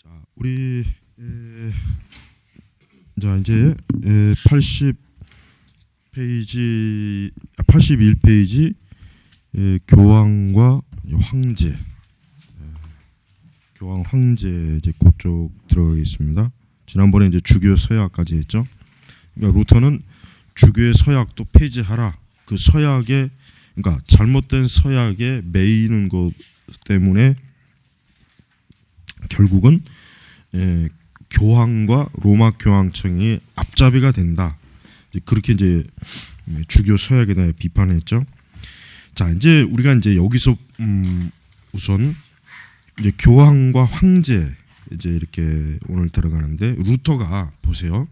자, 우리 자 이제 80페이지 81페이지 교황과 황제 교황 황제 이제 그쪽 들어가겠습니다. 지난번에 이제 주교 서약까지 했죠. 그러니까 루터는 주교의 서약도 폐지하라. 그 서약에 그러니까 잘못된 서약에 매이는 것 때문에 결국은 교황과 로마 교황청이 앞잡이가 된다. 그렇게 이제 주교 서약에 대해 비판했죠. 자, 이제 우리가 이제 여기서 우선 이제 교황과 황제 이제 이렇게 오늘 들어가는데 루터가 보세요.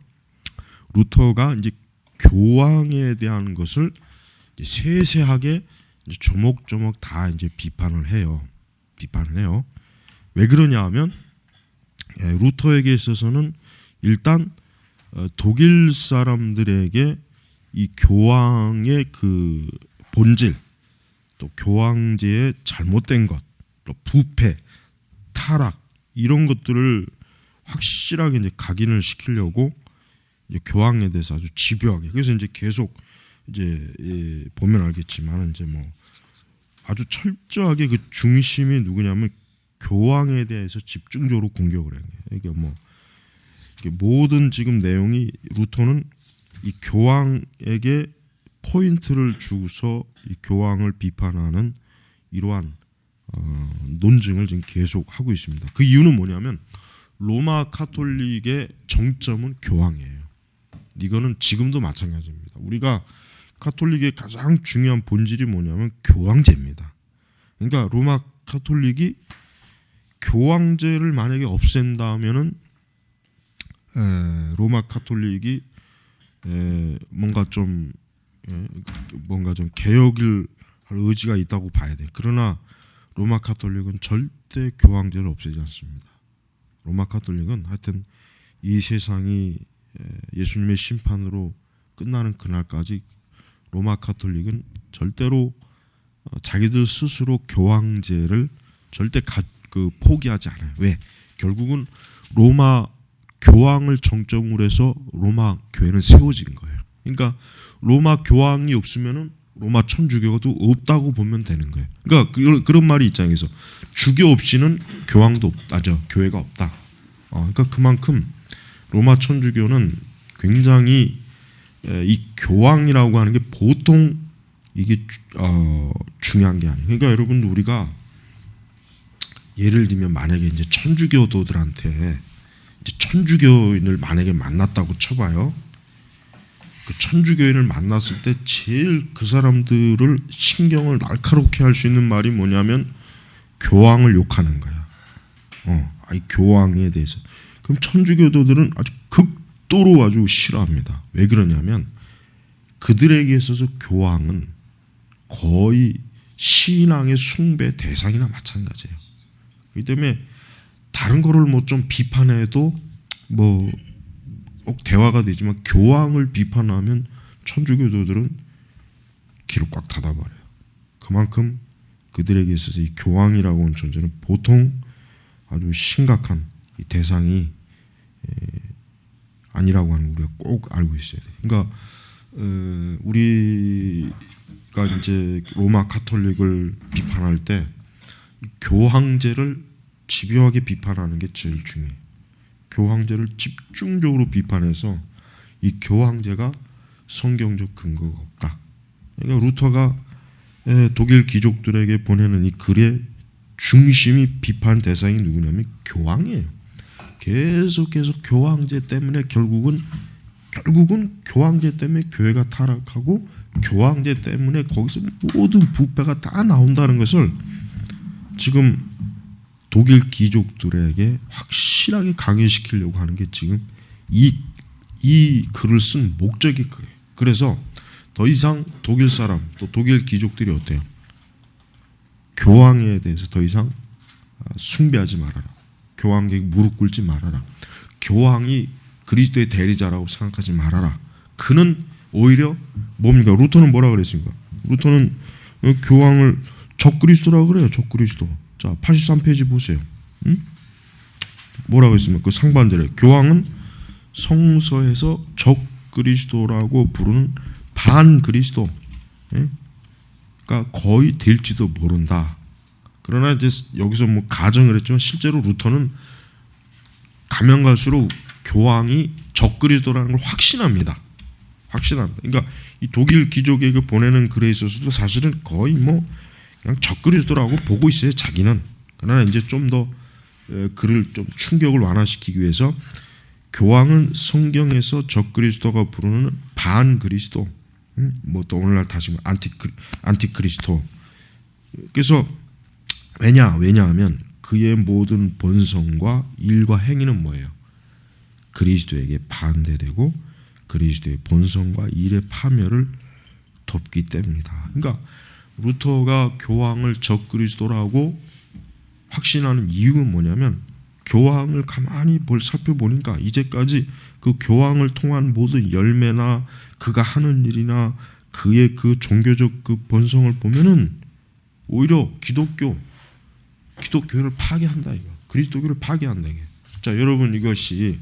루터가 이제 교황에 대한 것을 이제 세세하게 이제 조목조목 다 이제 비판을 해요. 왜 그러냐 하면 루터에게 있어서는 일단 독일 사람들에게 이 교황의 그 본질, 또 교황제의 잘못된 것, 또 부패, 타락 이런 것들을 확실하게 이제 각인을 시키려고 이제 교황에 대해서 아주 집요하게. 그래서 이제 계속 이제 보면 알겠지만 이제 뭐 아주 철저하게 그 중심이 누구냐면 교황에 대해서 집중적으로 공격을 해요. 이게 뭐 모든 지금 내용이 루터는 이 교황에게 포인트를 주고서 이 교황을 비판하는 이러한 논증을 지금 계속 하고 있습니다. 그 이유는 뭐냐면 로마 카톨릭의 정점은 교황이에요. 이거는 지금도 마찬가지입니다. 우리가 카톨릭의 가장 중요한 본질이 뭐냐면 교황제입니다. 그러니까 로마 카톨릭이 교황제를 만약에 없앤다면은 로마 카톨릭이 뭔가 좀 개혁을 할 의지가 있다고 봐야 돼. 그러나 로마 카톨릭은 절대 교황제를 없애지 않습니다. 로마 카톨릭은 하여튼 이 세상이 예수님의 심판으로 끝나는 그날까지 로마 카톨릭은 절대로 자기들 스스로 교황제를 절대 포기하지 않아요. 왜? 결국은 로마 교황을 정점으로 해서 로마 교회는 세워진 거예요. 그러니까 로마 교황이 없으면은 로마 천주교도 없다고 보면 되는 거예요. 그러니까 그런 말이 있잖아요. 주교 없이는 교황도 없다. 교회가 없다. 그러니까 그만큼 로마 천주교는 굉장히 이 교황이라고 하는 게 보통 이게 중요한 게 아니에요. 그러니까 여러분 우리가 예를 들면 만약에 이제 천주교도들한테 이제 천주교인을 만약에 만났다고 쳐봐요. 그 천주교인을 만났을 때 제일 그 사람들을 신경을 날카롭게 할 수 있는 말이 뭐냐면 교황을 욕하는 거야. 이 교황에 대해서. 그럼 천주교도들은 아주 극도로 아주 싫어합니다. 왜 그러냐면 그들에게 있어서 교황은 거의 신앙의 숭배 대상이나 마찬가지예요. 그렇기 때문에 다른 거를 뭐 좀 비판해도 뭐 꼭 대화가 되지만 교황을 비판하면 천주교도들은 귀를 꽉 닫아버려요. 그만큼 그들에게 있어서 이 교황이라고 하는 존재는 보통 아주 심각한 이 대상이 아니라고 하는 우리가 꼭 알고 있어야 돼요. 그러니까 우리가 이제 로마 카톨릭을 비판할 때 교황제를 집요하게 비판하는 게 제일 중요해요. 교황제를 집중적으로 비판해서 이 교황제가 성경적 근거가 없다. 그러니까 루터가 독일 귀족들에게 보내는 이 글의 중심이 비판 대상이 누구냐면 교황이에요. 계속 교황제 때문에 결국은 교황제 때문에 교회가 타락하고 교황제 때문에 거기서 모든 부패가 다 나온다는 것을 지금 독일 귀족들에게 확실하게 강요시키려고 하는 게 지금 이 글을 쓴 목적이 그거예요. 그래서 더 이상 독일 사람 또 독일 귀족들이 어때요? 교황에 대해서 더 이상 숭배하지 말아라. 교황에게 무릎 꿇지 말아라. 교황이 그리스도의 대리자라고 생각하지 말아라. 그는 오히려 뭡니까? 루터는 뭐라 그랬습니까? 루터는 교황을 적그리스도라고 그래요. 적그리스도. 자, 83페이지 보세요. 뭐라고 했습니까? 그 상반절에 교황은 성서에서 적 그리스도라고 부르는 반 그리스도, 그러니까 거의 될지도 모른다. 그러나 이제 여기서 뭐 가정을 했지만 실제로 루터는 가면 갈수록 교황이 적 그리스도라는 걸 확신합니다. 확신합니다. 그러니까 이 독일 귀족에게 보내는 글에 있어서도 사실은 거의 뭐 그냥 적 그리스도라고 보고 있어요, 자기는. 그러나 이제 좀 더 글을 좀 충격을 완화시키기 위해서 교황은 성경에서 적 그리스도가 부르는 반 그리스도, 뭐 또 오늘날 다시 안티크리스토. 그래서 왜냐하면 그의 모든 본성과 일과 행위는 뭐예요? 그리스도에게 반대되고 그리스도의 본성과 일의 파멸을 돕기 때문이다. 그러니까 루터가 교황을 적 그리스도라고 확신하는 이유가 뭐냐면 교황을 가만히 살펴보니까 이제까지 그 교황을 통한 모든 열매나 그가 하는 일이나 그의 그 종교적 그 본성을 보면은 오히려 기독교를 파괴한다 이거. 그리스도교를 파괴한다 이게. 자, 여러분 이것이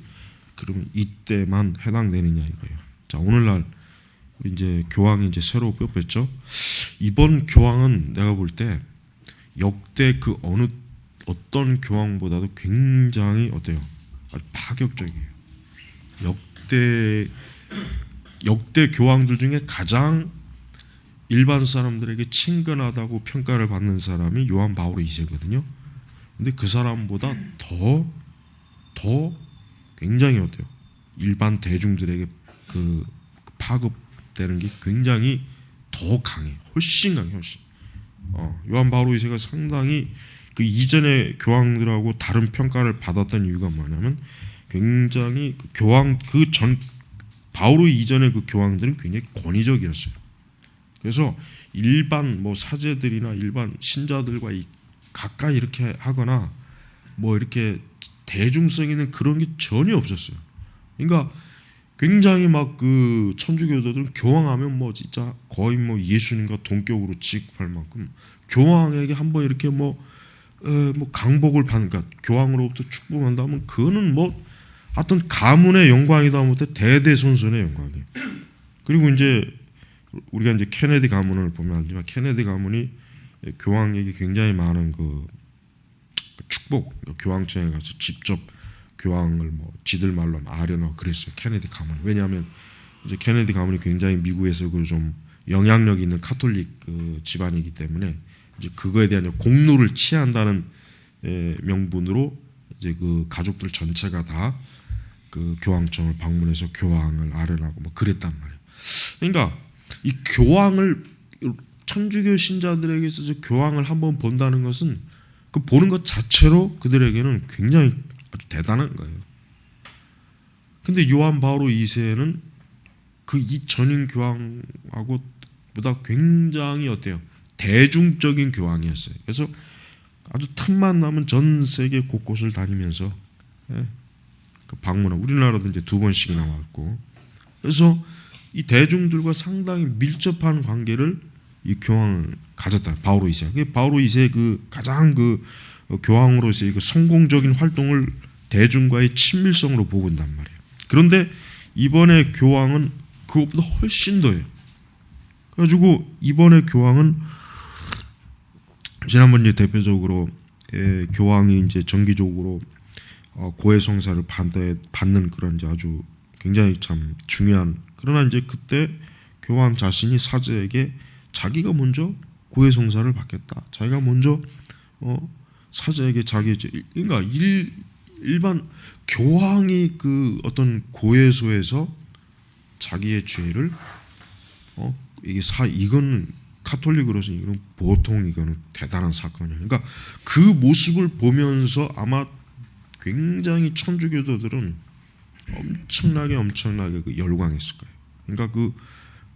그러면 이때만 해당되느냐 이거예요. 자, 오늘날 이제 교황이 이제 새로 뽑혔죠. 이번 교황은 내가 볼 때 역대 그 어떤 교황보다도 굉장히 어때요? 아주 파격적이에요. 역대 교황들 중에 가장 일반 사람들에게 친근하다고 평가를 받는 사람이 요한 바오로 2세거든요. 근데 그 사람보다 더 굉장히 어때요? 일반 대중들에게 그 파급되는 게 굉장히 더 강해. 훨씬 강해, 훨씬. 요한 바오로 2세가 상당히 그 이전의 교황들하고 다른 평가를 받았던 이유가 뭐냐면 굉장히 바오로 이전의 그 교황들은 굉장히 권위적이었어요. 그래서 일반 뭐 사제들이나 일반 신자들과 가까이 이렇게 하거나 뭐 이렇게 대중성 있는 그런 게 전혀 없었어요. 그러니까 굉장히 막 그 천주교도들은 교황하면 뭐 진짜 거의 뭐 예수님과 동격으로 취급할 만큼 교황에게 한번 이렇게 뭐 강복을 받는, 그러니까 교황으로부터 축복한다면 그거는 뭐 하여튼 가문의 영광이다 못해 대대손손의 영광이에요. 그리고 이제 우리가 이제 케네디 가문을 보면 알지만 케네디 가문이 교황에게 굉장히 많은 그 축복, 교황청에 가서 직접 교황을 뭐 지들 말로 아련하고 그랬어요. 케네디 가문. 왜냐하면 이제 케네디 가문이 굉장히 미국에서 그 좀 영향력 있는 카톨릭 그 집안이기 때문에 이제 그거에 대한 공로를 취한다는 명분으로 이제 그 가족들 전체가 다 그 교황청을 방문해서 교황을 아련하고 뭐 그랬단 말이에요. 그러니까 이 교황을 천주교 신자들에게 있어서 교황을 한번 본다는 것은 그 보는 것 자체로 그들에게는 굉장히 아주 대단한 거예요. 근데 요한 바오로 2세는 그 이 전임 교황하고 보다 굉장히 어때요? 대중적인 교황이었어요. 그래서 아주 틈만 나면 전 세계 곳곳을 다니면서 그 방문하고 우리나라도 이제 2번씩이나 왔고, 그래서 이 대중들과 상당히 밀접한 관계를 이 교황을 가졌다. 바오로 2세. 그 바오로 2세 그 가장 그 교황으로서의 그 성공적인 활동을 대중과의 친밀성으로 보고 있단 말이에요. 그런데 이번에 교황은 그것보다 훨씬 더해요. 그래가지고 이번에 교황은 지난번 이제 대표적으로 교황이 이제 정기적으로 고해성사를 받는 그런 이제 아주 굉장히 참 중요한, 그러나 이제 그때 교황 자신이 사제에게 자기가 먼저 고해성사를 받겠다. 자기가 먼저 사제에게 그러니까 일반 교황이 그 어떤 고해소에서 자기의 죄를 이건 카톨릭으로서 이건 보통 이거는 대단한 사건이에요. 그러니까 그 모습을 보면서 아마 굉장히 천주교도들은 엄청나게 그 열광했을 거예요. 그러니까 그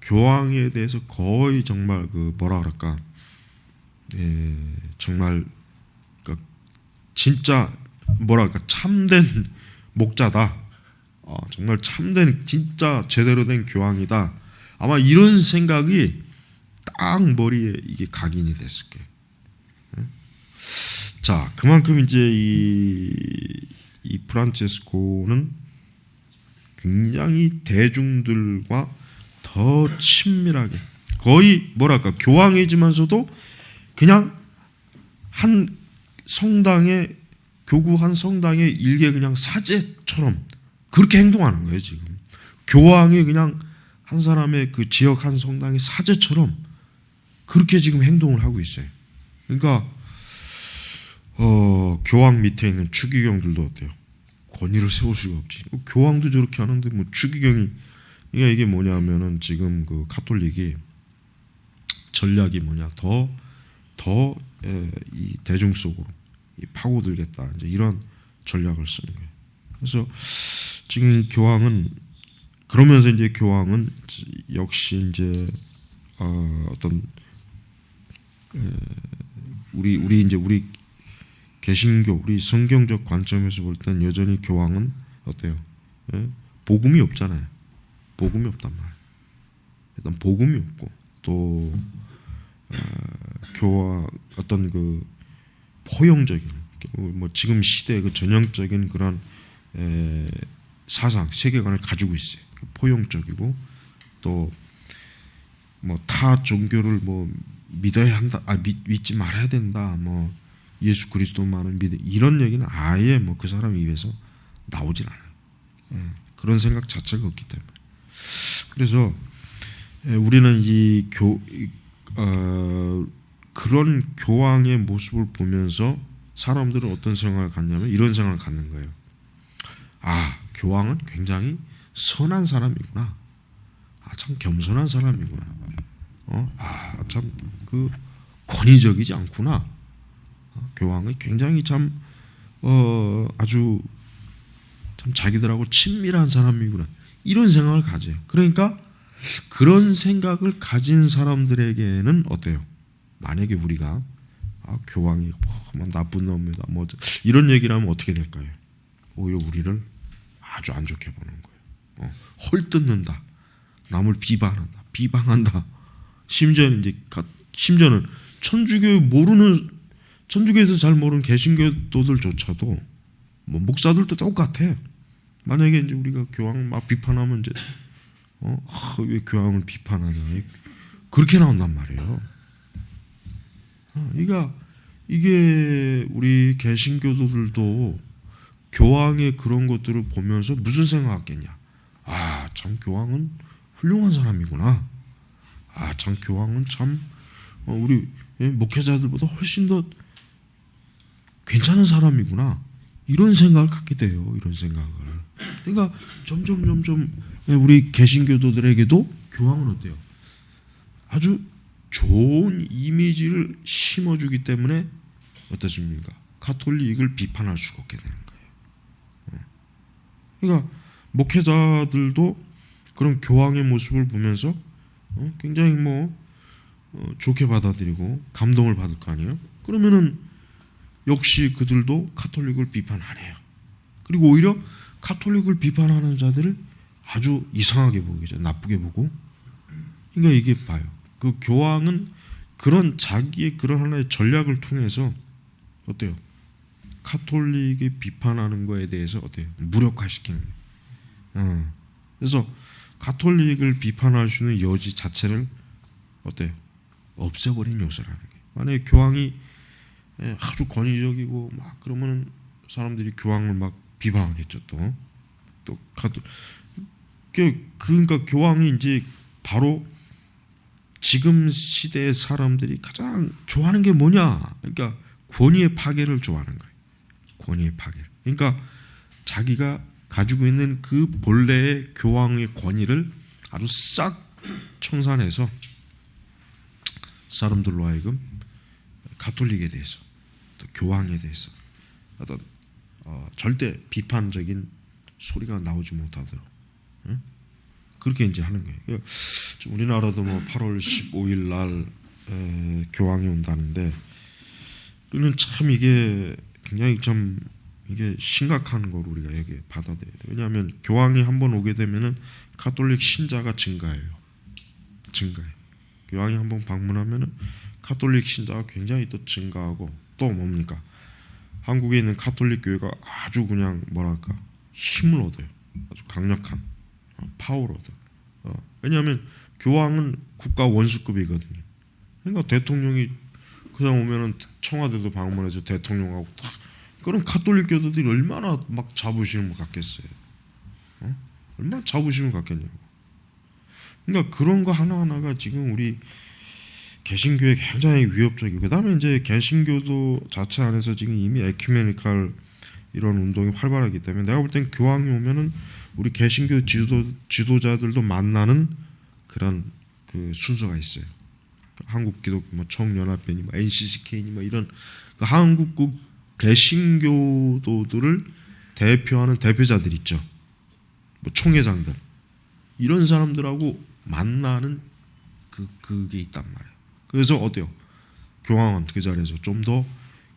교황에 대해서 거의 정말 그 뭐라 그럴까, 정말 그러니까 진짜 뭐라 그럴까 참된 목자다. 정말 참된 진짜 제대로 된 교황이다. 아마 이런 생각이 딱 머리에 이게 각인이 됐을 거예요. 자, 그만큼 이제 이 프란체스코는 굉장히 대중들과 더 친밀하게, 거의 뭐랄까 교황이지만서도 그냥 한 성당에, 교구 한 성당에 일개 그냥 사제처럼 그렇게 행동하는 거예요. 지금 교황이 그냥 한 사람의 그 지역 한 성당의 사제처럼 그렇게 지금 행동을 하고 있어요. 그러니까 교황 밑에 있는 추기경들도 어때요? 권위를 세울 수가 없지. 교황도 저렇게 하는데 뭐 추기경이, 그러니까 이게 뭐냐면은 지금 그 카톨릭이 전략이 뭐냐, 더 이 대중 속으로 파고들겠다, 이제 이런 전략을 쓰는 거예요. 그래서 지금 이 교황은, 그러면서 이제 교황은 역시 이제 어떤 우리 개신교, 우리 성경적 관점에서 볼 땐 여전히 교황은 어때요? 복음이 없잖아요. 복음이 없단 말이에요. 일단 복음이 없고, 또 교황 어떤 그 포용적인, 뭐 지금 시대의 그 전형적인 그런 사상, 세계관을 가지고 있어요. 포용적이고, 또 뭐 타 종교를 뭐 믿어야 한다, 믿지 말아야 된다, 뭐 예수 그리스도만을 믿어, 이런 얘기는 아예 뭐 그 사람 입에서 나오질 않아요. 그런 생각 자체가 없기 때문에. 그래서 우리는 그런 교황의 모습을 보면서 사람들은 어떤 생각을 갖냐면 이런 생각을 갖는 거예요. 아, 교황은 굉장히 선한 사람이구나. 아, 참 겸손한 사람이구나. 아, 참 그 권위적이지 않구나. 교황은 굉장히 참 아주 참 자기들하고 친밀한 사람이구나. 이런 생각을 가져요. 그러니까 그런 생각을 가진 사람들에게는 어때요? 만약에 우리가 교황이 뭐 나쁜 놈이다, 뭐 이런 얘기를 하면 어떻게 될까요? 오히려 우리를 아주 안 좋게 보는 거예요. 헐뜯는다, 남을 비방한다. 심지어는 천주교에서 잘 모르는 개신교도들조차도, 뭐 목사들도 똑같아. 만약에 이제 우리가 교황 막 비판하면 이제 왜 교황을 비판하냐, 그렇게 나온단 말이에요. 그러니까 이게 우리 개신교도들도 교황의 그런 것들을 보면서 무슨 생각하겠냐? 아, 참 교황은 훌륭한 사람이구나. 아, 참 교황은 참 우리 목회자들보다 훨씬 더 괜찮은 사람이구나. 이런 생각을 갖게 돼요. 이런 생각을. 그러니까 점점 우리 개신교도들에게도 교황은 어때요? 아주 좋은 이미지를 심어주기 때문에 어떻습니까? 가톨릭을 비판할 수가 없게 되는 거예요. 그러니까 목회자들도 그런 교황의 모습을 보면서 굉장히 좋게 받아들이고 감동을 받을 거 아니에요. 그러면은 역시 그들도 가톨릭을 비판 안 해요. 그리고 오히려 가톨릭을 비판하는 자들을 아주 이상하게 보겠죠. 나쁘게 보고. 그러니까 이게 봐요. 그 교황은 그런 자기의 그런 하나의 전략을 통해서 어때요? 가톨릭이 비판하는 거에 대해서 어때요? 무력화시키는 거예요. 그래서 가톨릭을 비판할 수 있는 여지 자체를 어때요? 없애버린 요소라는 거예요. 만약에 교황이 아주 권위적이고 막 그러면은 사람들이 교황을 막 비방하겠죠. 또 그러니까 교황이 이제 바로 지금 시대의 사람들이 가장 좋아하는 게 뭐냐? 그러니까 권위의 파괴를 좋아하는 거예요. 권위의 파괴. 그러니까 자기가 가지고 있는 그 본래의 교황의 권위를 아주 싹 청산해서 사람들로 하여금 가톨릭에 대해서, 또 교황에 대해서 어떤 절대 비판적인 소리가 나오지 못하도록 그렇게 이제 하는 거예요. 우리나라도 8월 15일 날 교황이 온다는데, 우리는 참 이게 굉장히 좀 이게 심각한 걸 우리가 여기 받아들여야 돼요. 왜냐하면 교황이 한번 오게 되면은 가톨릭 신자가 증가해요. 교황이 한번 방문하면은 가톨릭 신자가 굉장히 또 증가하고, 또 뭡니까? 한국에 있는 가톨릭 교회가 아주 그냥 뭐랄까 힘을 얻어요. 아주 강력한 파워를 얻어요. 왜냐하면 교황은 국가 원수급이거든요. 그러니까 대통령이 그냥 오면은 청와대도 방문해서 대통령하고 딱 그런 가톨릭 교도들이 얼마나 막 자부심을 갖겠어요. 얼마나 자부심을 갖겠냐고. 그러니까 그런 거 하나하나가 지금 우리 개신교에 굉장히 위협적이고, 그다음에 이제 개신교도 자체 안에서 지금 이미 에큐메니칼 이런 운동이 활발하기 때문에 내가 볼 땐 교황이 오면은 우리 개신교 지도자들도 만나는 그런 그 순서가 있어요. 한국 기독교 뭐 청연합회니 뭐 NCCK니 뭐 이런 그 한국국 개신교도들을 대표하는 대표자들 있죠. 뭐 총회장들 이런 사람들하고 만나는 그게 있단 말이에요. 그래서 어때요? 교황은 그 자리에서 좀 더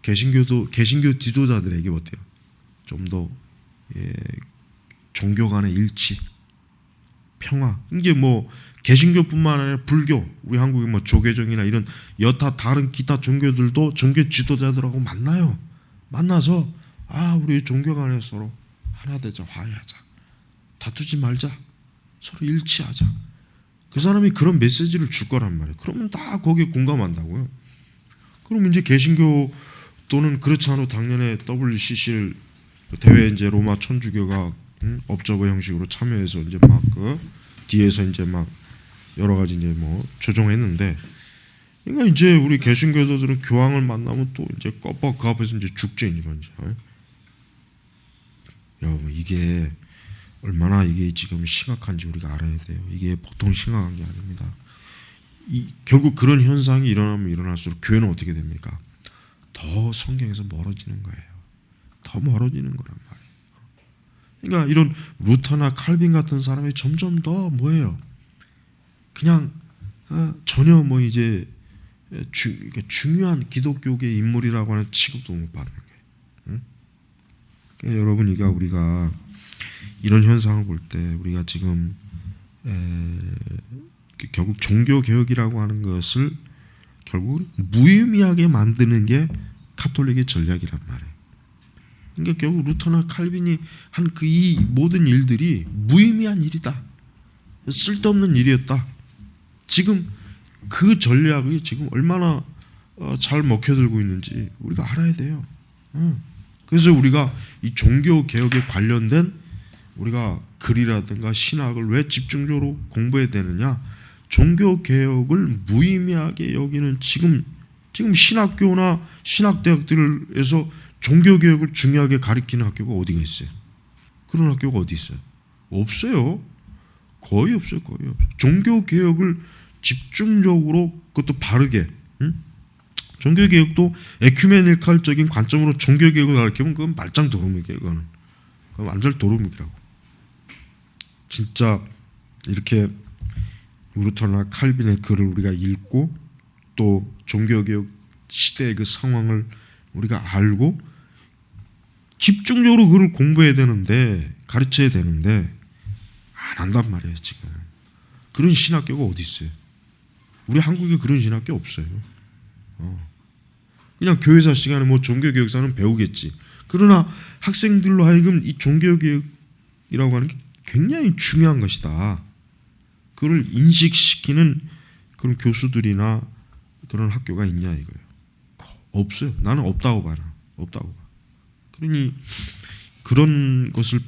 개신교 지도자들에게 어때요? 좀 더 종교 간의 일치, 평화. 이게 뭐 개신교뿐만 아니라 불교, 우리 한국의 뭐 조계종이나 이런 여타 다른 기타 종교들도 종교 지도자들하고 만나요. 만나서 우리 종교 간에 서로 하나 되자, 화해하자, 다투지 말자, 서로 일치하자. 그 사람이 그런 메시지를 줄 거란 말이에요. 그러면 다 거기에 공감한다고요. 그럼 이제 개신교 또는 그렇지 않아도 당연히 WCC를 대회 이제 로마 천주교가 업저버 형식으로 참여해서 이제 막 그 뒤에서 이제 막 여러 가지 이제 뭐 조정했는데, 그러니까 이제 우리 개신교도들은 교황을 만나면 또 이제 껍벅 그 앞에서 이제 죽죠, 이제. 여러분 이게 얼마나 이게 지금 심각한지 우리가 알아야 돼요. 이게 보통 심각한 게 아닙니다. 결국 그런 현상이 일어나면 일어날수록 교회는 어떻게 됩니까? 더 성경에서 멀어지는 거예요. 더 멀어지는 거란 말이에요. 그러니까 이런 루터나 칼빈 같은 사람이 점점 더 뭐예요? 그냥 전혀 뭐 이제 중요한 기독교계 인물이라고 하는 취급도 못 받는 거예요. 그러니까 여러분, 우리가 이런 현상을 볼 때 우리가 지금 결국 종교 개혁이라고 하는 것을 결국 무의미하게 만드는 게 가톨릭의 전략이란 말이에요. 그러니까 결국 루터나 칼빈이 한 이 모든 일들이 무의미한 일이다, 쓸데없는 일이었다. 지금 그 전략이 지금 얼마나 잘 먹혀들고 있는지 우리가 알아야 돼요. 그래서 우리가 이 종교 개혁에 관련된 우리가 글이라든가 신학을 왜 집중적으로 공부해야 되느냐? 종교 개혁을 무의미하게 여기는 지금 신학교나 신학대학들에서 종교 개혁을 중요하게 가리키는 학교가 어디가 있어요? 그런 학교가 어디 있어요? 없어요. 거의 없어요. 거의 없어요. 종교 개혁을 집중적으로, 그것도 바르게, 종교 개혁도 에큐메니칼적인 관점으로 종교 개혁을 가리키면 그건 말짱 도루묵이에요. 그건 완전 도루묵이라고. 진짜 이렇게 루터나 칼빈의 글을 우리가 읽고 또 종교개혁 시대의 그 상황을 우리가 알고 집중적으로 그걸 공부해야 되는데, 가르쳐야 되는데 안 한단 말이에요. 지금 그런 신학교가 어디 있어요? 우리 한국에 그런 신학교 없어요. 그냥 교회사 시간에 뭐 종교개혁사는 배우겠지. 그러나 학생들로 하여금 이 종교개혁이라고 하는 게 굉장히 중요한 것이다, 그걸 인식시키는 그런 교수들이나 그런 학교가 있냐 이거예요. 없어요. 나는 없다고 봐요. 없다고 봐. 그러니 그런 것을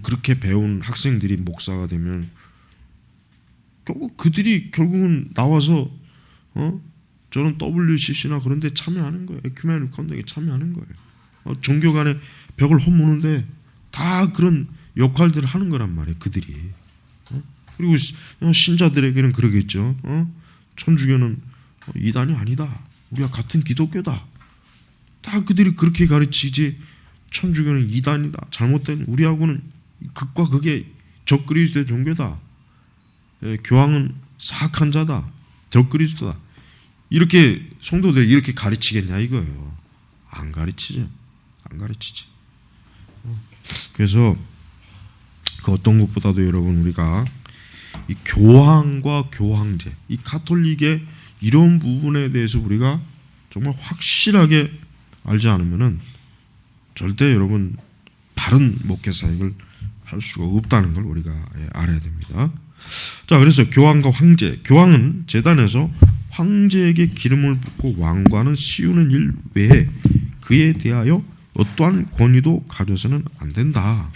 그렇게 배운 학생들이 목사가 되면 결국 그들이 결국은 나와서 저는 WCC나 그런 데 참여하는 거예요. 에큐메니칼 컨덕에 참여하는 거예요. 종교 간의 벽을 허무는데 다 그런 역할들을 하는 거란 말이에요. 그들이. 그리고 신자들에게는 그러겠죠. 천주교는 이단이 아니다, 우리가 같은 기독교다. 다 그들이 그렇게 가르치지, 천주교는 이단이다, 잘못된, 우리하고는 극과 극의 적그리스도의 종교다, 교황은 사악한 자다, 적그리스도다, 이렇게 성도들 이렇게 가르치겠냐 이거예요. 안 가르치죠. 안 가르치지. 그래서 그 어떤 것보다도 여러분, 우리가 이 교황과 교황제, 이 가톨릭의 이런 부분에 대해서 우리가 정말 확실하게 알지 않으면은 절대 여러분 바른 목회 사역을 할 수가 없다는 걸 우리가 알아야 됩니다. 자, 그래서 교황과 황제, 교황은 제단에서 황제에게 기름을 붓고 왕관을 씌우는 일 외에 그에 대하여 어떠한 권위도 가져서는 안 된다.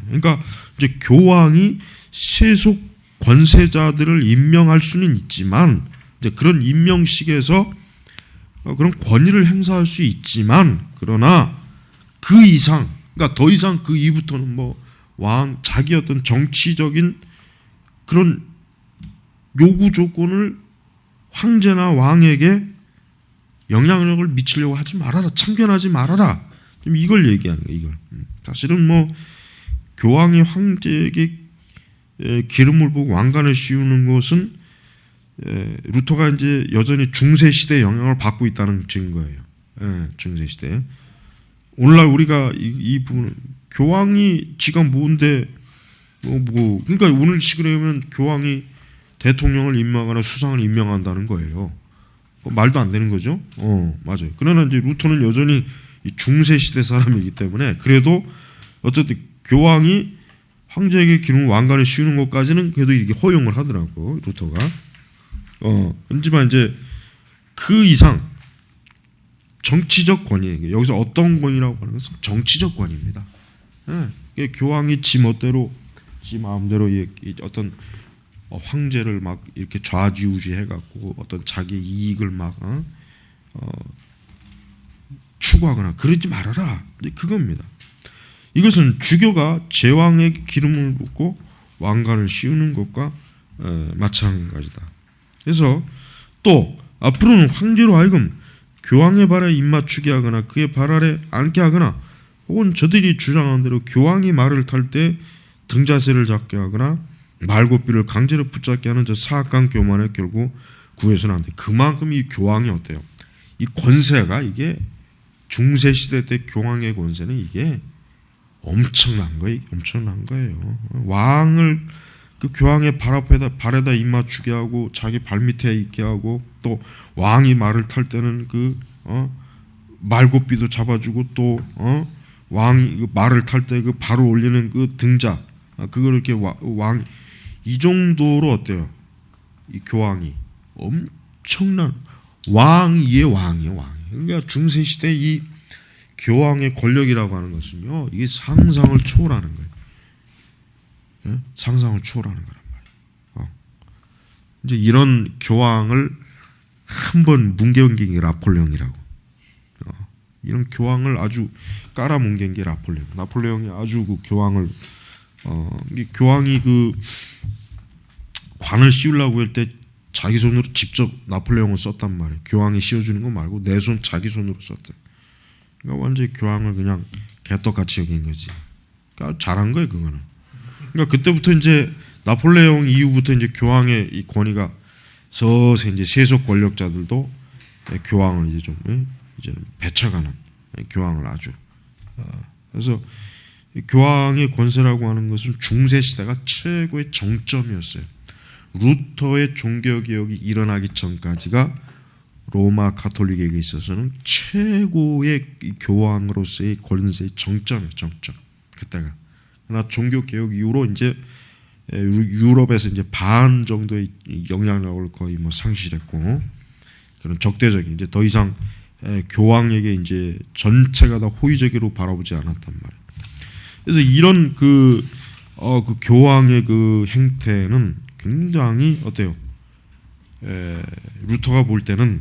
그러니까 이제 교황이 세속 권세자들을 임명할 수는 있지만 이제 그런 임명식에서 그런 권위를 행사할 수 있지만 그러나 그 이상, 그러니까 더 이상 그 이후부터는 뭐 왕 자기 어떤 정치적인 그런 요구 조건을 황제나 왕에게 영향력을 미치려고 하지 말아라, 참견하지 말아라. 이걸 얘기하는 거예요. 이걸. 사실은 뭐 교황이 황제에게 기름을 부고 왕관을 씌우는 것은 루터가 이제 여전히 중세 시대의 영향을 받고 있다는 증거예요. 중세 시대. 오늘날 우리가 이 부분 교황이 지가 뭔데 그러니까 오늘 식으로 하면 교황이 대통령을 임명하거나 수상을 임명한다는 거예요. 말도 안 되는 거죠. 맞아요. 그러나 이제 루터는 여전히 중세 시대 사람이기 때문에 그래도 어쨌든 교황이 황제에게 기름 왕관을 씌우는 것까지는 그래도 이렇게 허용을 하더라고 루터가. 하지만 이제 그 이상 정치적 권위, 여기서 어떤 권위라고 하는 것은 정치적 권위입니다. 교황이 지 멋대로, 지 마음대로 어떤 황제를 막 이렇게 좌지우지해갖고 어떤 자기 이익을 막 추구하거나 그러지 말아라. 그겁니다. 이것은 주교가 제왕의 기름을 붓고 왕관을 씌우는 것과 마찬가지다. 그래서 또 앞으로는 황제로 하여금 교황의 발에 입맞추게 하거나 그의 발 아래 앉게 하거나 혹은 저들이 주장한 대로 교황이 말을 탈 때 등자세를 잡게 하거나 말고삐를 강제로 붙잡게 하는 저 사악한 교만에 결국 구해서는 안 돼. 그만큼 이 교황이 어때요? 이 권세가 이게 중세 시대 때 교황의 권세는 이게 엄청난 거예요. 엄청난 거예요. 왕을 그 교황의 발에다 입맞추게 하고 자기 발밑에 있게 하고 또 왕이 말을 탈 때는 그 말고삐도 잡아주고 또 왕이 말을 탈 때 그 발을 올리는 그 등자 그걸 이렇게 왕 이 정도로 어때요? 이 교황이 엄청난 왕이의 왕이에요. 왕. 그러니까 중세 시대 이 교황의 권력이라고 하는 것은요, 이게 상상을 초월하는 거예요. 상상을 초월하는 거란 말이에요. 이제 이런 교황을 한번 뭉개온 게 나폴레옹이라고. 이런 교황을 아주 깔아뭉갠 게 나폴레옹. 나폴레옹이 아주 그 교황을 교황이 그 관을 씌우려고 할 때 자기 손으로 직접 나폴레옹을 썼단 말이에요. 교황이 씌워주는 거 말고 내 손 자기 손으로 썼대. 그러니까 완전히 교황을 그냥 개떡같이 여긴 거지. 그러니까 잘한 거예요, 그거는. 그러니까 그때부터 이제 나폴레옹 이후부터 이제 교황의 이 권위가 서서히 이제 세속 권력자들도 교황을 이제 좀 이제는 배척하는 교황을 아주 그래서 교황의 권세라고 하는 것은 중세 시대가 최고의 정점이었어요. 루터의 종교개혁이 일어나기 전까지가 로마 가톨릭에게 있어서는 최고의 교황으로서의 권세의 정점이에요. 정점. 그때가. 그러나 종교개혁 이후로 이제 유럽에서 이제 반 정도의 영향력을 거의 뭐 상실했고 그런 적대적인 이제 더 이상 교황에게 이제 전체가 다 호의적으로 바라보지 않았단 말이에요. 그래서 이런 그 교황의 그 행태는 굉장히 어때요? 루터가 볼 때는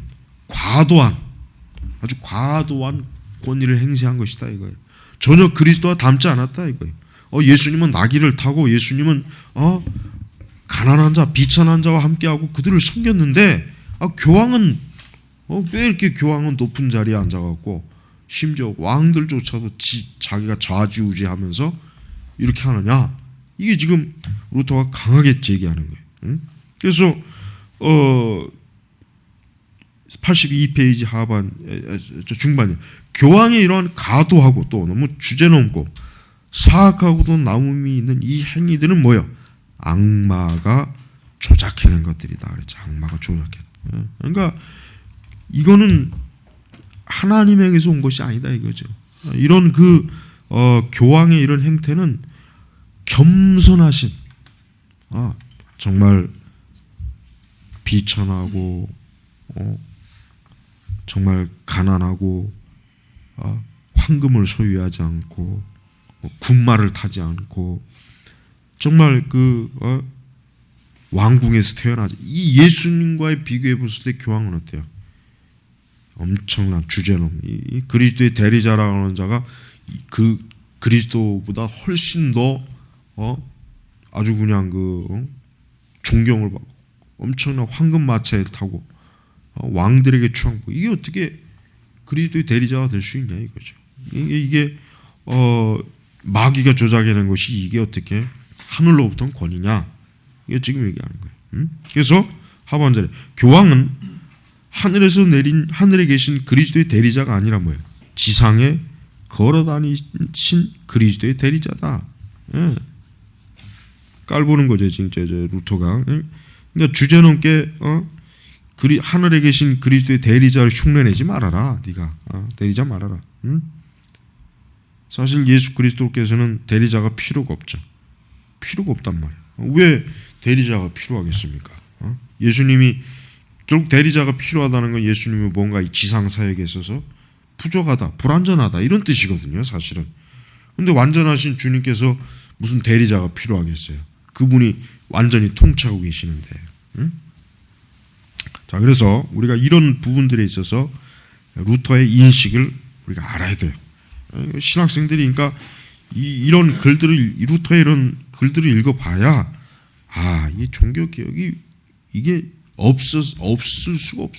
아주 과도한 권위를 행사한 것이다 이거예요. 전혀 그리스도와 닮지 않았다 이거예요. 예수님은 나귀를 타고 예수님은 가난한 자, 비천한 자와 함께하고 그들을 섬겼는데 교황은 왜 이렇게 교황은 높은 자리에 앉아갖고 심지어 왕들조차도 자기가 좌지우지하면서 이렇게 하느냐? 이게 지금 루터가 강하게 제기하는 거예요. 응? 그래서 82페이지 하반 중반에 교황의 이러한 과도하고 또 너무 주제넘고 사악하고도 나움이 있는 이 행위들은 뭐예요? 악마가 조작해낸 것들이다. 그렇죠. 악마가 조작해. 그러니까 이거는 하나님에게서 온 것이 아니다 이거죠. 이런 교황의 이런 행태는 겸손하신, 정말 비천하고 정말 가난하고 황금을 소유하지 않고 군마를 타지 않고 정말 왕궁에서 태어나지, 이 예수님과의 비교해 봤을 때 교황은 어때요? 엄청난 주제넘, 이 그리스도의 대리자라고 하는 자가 그 그리스도보다 훨씬 더 아주 그냥 존경을 받고 엄청난 황금 마차에 타고 왕들에게 추앙받고, 이게 어떻게 그리스도의 대리자가 될 수 있냐 이거죠. 이게 마귀가 조작해낸 것이 이게 어떻게 하늘로부터 권위냐, 이게 지금 얘기하는 거예요. 그래서 하반절에 교황은 하늘에 계신 그리스도의 대리자가 아니라 뭐예요? 지상에 걸어다니신 그리스도의 대리자다. 깔보는 거죠, 진짜 루터가. 그러니까 주제넘게 하늘에 계신 그리스도의 대리자를 흉내내지 말아라. 네가 대리자 말아라. 사실 예수 그리스도께서는 대리자가 필요가 없죠. 필요가 없단 말이에요. 왜 대리자가 필요하겠습니까? 예수님이 결국 대리자가 필요하다는 건 예수님이 뭔가 이 지상 사역에 있어서 부족하다, 불완전하다 이런 뜻이거든요, 사실은. 근데 완전하신 주님께서 무슨 대리자가 필요하겠어요? 그분이 완전히 통치하고 계시는데. 자, 그래서 우리가 이런 부분들에 있어서 루터의 인식을 우리가 알아야 돼요. 신학생들이 그러니까 이런 글들을, 루터의 이런 글들을 읽어봐야 이 종교 개혁이 이게 없을 수가 없어.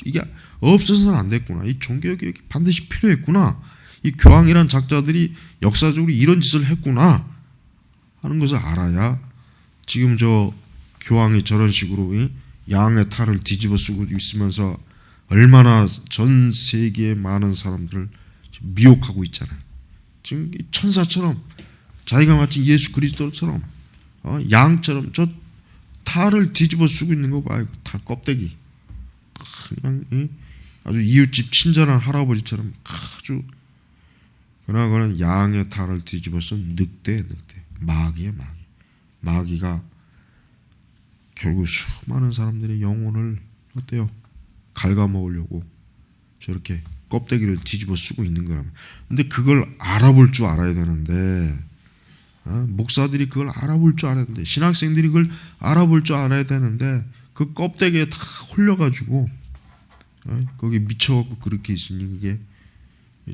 이게 없어서는 안 됐구나. 이 종교 개혁이 반드시 필요했구나. 이 교황이란 작자들이 역사적으로 이런 짓을 했구나 하는 것을 알아야 지금 저 교황이 저런 식으로 양의 탈을 뒤집어 쓰고 있으면서 얼마나 전 세계의 많은 사람들을 미혹하고 있잖아요. 지금 천사처럼 자기가 마치 예수 그리스도처럼 양처럼 저 탈을 뒤집어 쓰고 있는 거 봐요. 탈 껍데기. 그냥 아주 이웃집 친절한 할아버지처럼 아주, 그러나 그는 양의 탈을 뒤집어 쓴 늑대. 마귀야, 마귀. 마귀가 결국 수많은 사람들의 영혼을 어때요? 갉아먹으려고 저렇게 껍데기를 뒤집어 쓰고 있는 거라면. 근데 그걸 알아볼 줄 알아야 되는데, 목사들이 그걸 알아볼 줄 알아야 되는데, 신학생들이 그걸 알아볼 줄 알아야 되는데, 그 껍데기에 다 홀려가지고 거기 미쳐갖고 그렇게 있으니 그게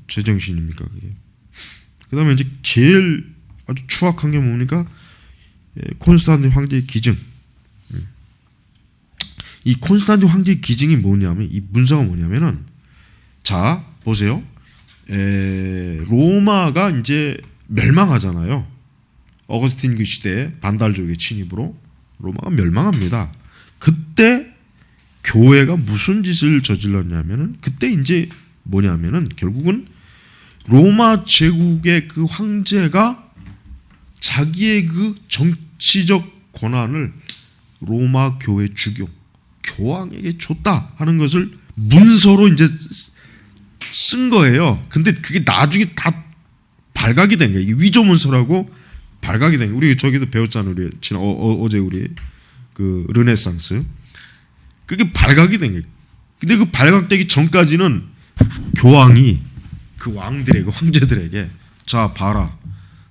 제정신입니까 그게? 그 다음에 이제 제일 아주 추악한 게 뭡니까? 콘스탄틴 황제의 기증. 이 콘스탄틴 황제의 기증이 뭐냐면, 이 문서가 뭐냐면은, 자 보세요. 로마가 이제 멸망하잖아요. 어거스틴 그 시대에 반달족의 침입으로 로마가 멸망합니다. 그때 교회가 무슨 짓을 저질렀냐면은, 그때 이제 뭐냐면은 결국은 로마 제국의 그 황제가 자기의 그 정치적 권한을 로마 교회 주교 교황에게 줬다 하는 것을 문서로 이제 쓴 거예요. 근데 그게 나중에 다 발각이 된 거예요. 이게 위조 문서라고 발각이 된 거예요. 우리 저기도 배웠잖아요. 우리 지난 어제 우리 그 르네상스. 그게 발각이 된 거예요. 근데 그 발각되기 전까지는 교황이 그 왕들에게, 황제들에게, 자 봐라,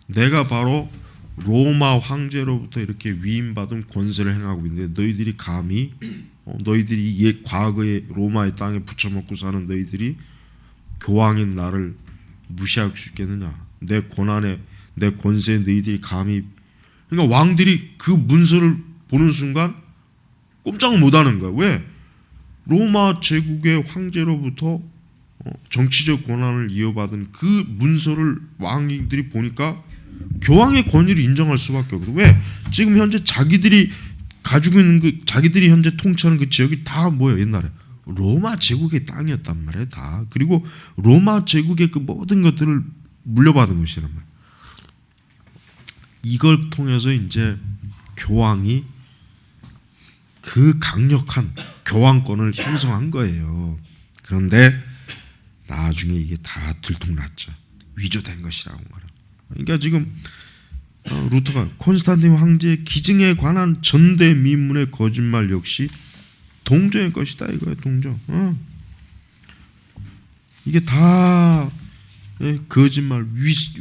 내가 바로 로마 황제로부터 이렇게 위임받은 권세를 행하고 있는데 너희들이 감히 너희들이 과거에 로마의 땅에 붙여먹고 사는 너희들이 교황인 나를 무시할 수 있겠느냐? 내 권한에, 내 권세에 너희들이 감히. 그러니까 왕들이 그 문서를 보는 순간 꼼짝을 못하는 거야. 왜? 로마 제국의 황제로부터 정치적 권한을 이어받은 그 문서를 왕들이 보니까 교황의 권위를 인정할 수밖에 없거든. 왜? 지금 현재 자기들이 가지고 있는 그, 자기들이 현재 통치하는 그 지역이 다 뭐예요? 옛날에 로마 제국의 땅이었단 말이에요. 다. 그리고 로마 제국의 그 모든 것들을 물려받은 것이란 말이에요. 이걸 통해서 이제 교황이 그 강력한 교황권을 형성한 거예요. 그런데 나중에 이게 다 들통났죠. 위조된 것이라고 말해요. 그러니까 지금 루터가 콘스탄틴 황제의 기증에 관한 전대미문의 거짓말 역시 동정의 것이다 이거예요. 동정. 이게 다 거짓말,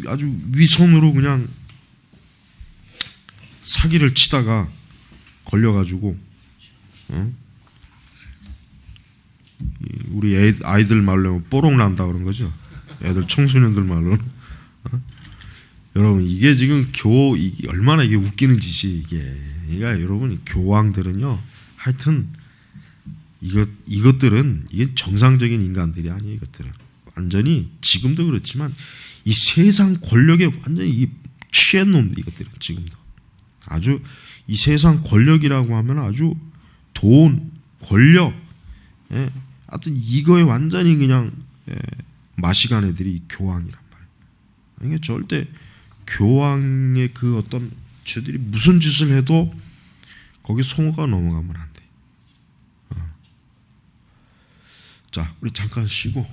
아주 위선으로 그냥 사기를 치다가 걸려가지고 우리 아이들 말로 뽀록 난다 그런 거죠. 애들 청소년들 말로. 여러분 이게 지금 이게 얼마나 이게 웃기는 짓이 이게. 그러니까 여러분 교황들은요. 하여튼 이것들은 이게 정상적인 인간들이 아니에요. 이것들은 완전히 지금도 그렇지만 이 세상 권력에 완전히 취한 놈들 이것들은 지금도 아주 이 세상 권력이라고 하면 아주 돈, 권력, 하여튼 이거에 완전히 그냥 마시간 애들이 교황이란 말이에요. 그러니까 절대 교황의 그 어떤 저들이 무슨 짓을 해도 거기 송어가 넘어가면 안 돼. 자, 우리 잠깐 쉬고.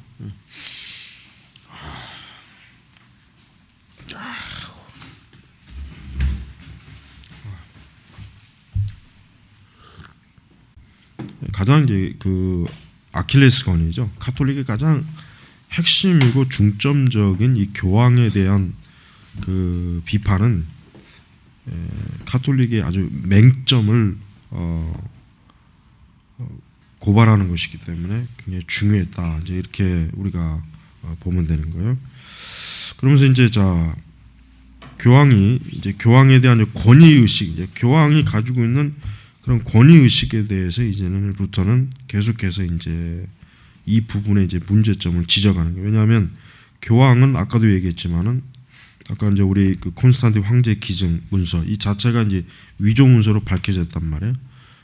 가장 이제 그 아킬레스건이죠. 가톨릭의 가장 핵심이고 중점적인 이 교황에 대한 그 비판은 가톨릭의 아주 맹점을 고발하는 것이기 때문에 굉장히 중요했다. 이제 이렇게 우리가 보면 되는 거예요. 그러면서 이제 교황이 이제 교황에 대한 권위 의식, 이제 교황이 가지고 있는 그런 권위 의식에 대해서 이제는 루터는 계속해서 이제 이 부분에 이제 문제점을 지적하는 거예요. 왜냐하면 교황은 아까도 얘기했지만은 아까 이제 우리 그 콘스탄틴 황제 기증 문서 이 자체가 이제 위조 문서로 밝혀졌단 말이에요.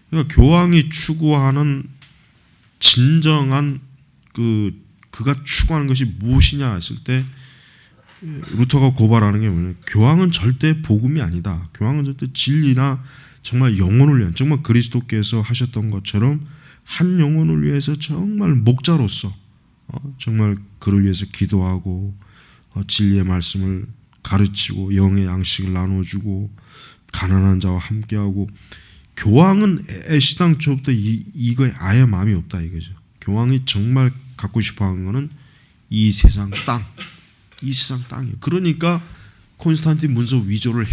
그러니까 교황이 추구하는 진정한 그가 추구하는 것이 무엇이냐 했을 때 루터가 고발하는 게 뭐냐면 교황은 절대 복음이 아니다. 교황은 절대 진리나 정말 영혼을 위한 정말 그리스도께서 하셨던 것처럼 한 영혼을 위해서 정말 목자로서 정말 그를 위해서 기도하고 진리의 말씀을 가르치고 영의 양식을 나눠주고 가난한 자와 함께하고 교황은 애시당초부터 이거에 아예 마음이 없다 이거죠. 교황이 정말 갖고 싶어하는 거는 이 세상 땅, 이 세상 땅이에요. 그러니까 콘스탄틴 문서 위조를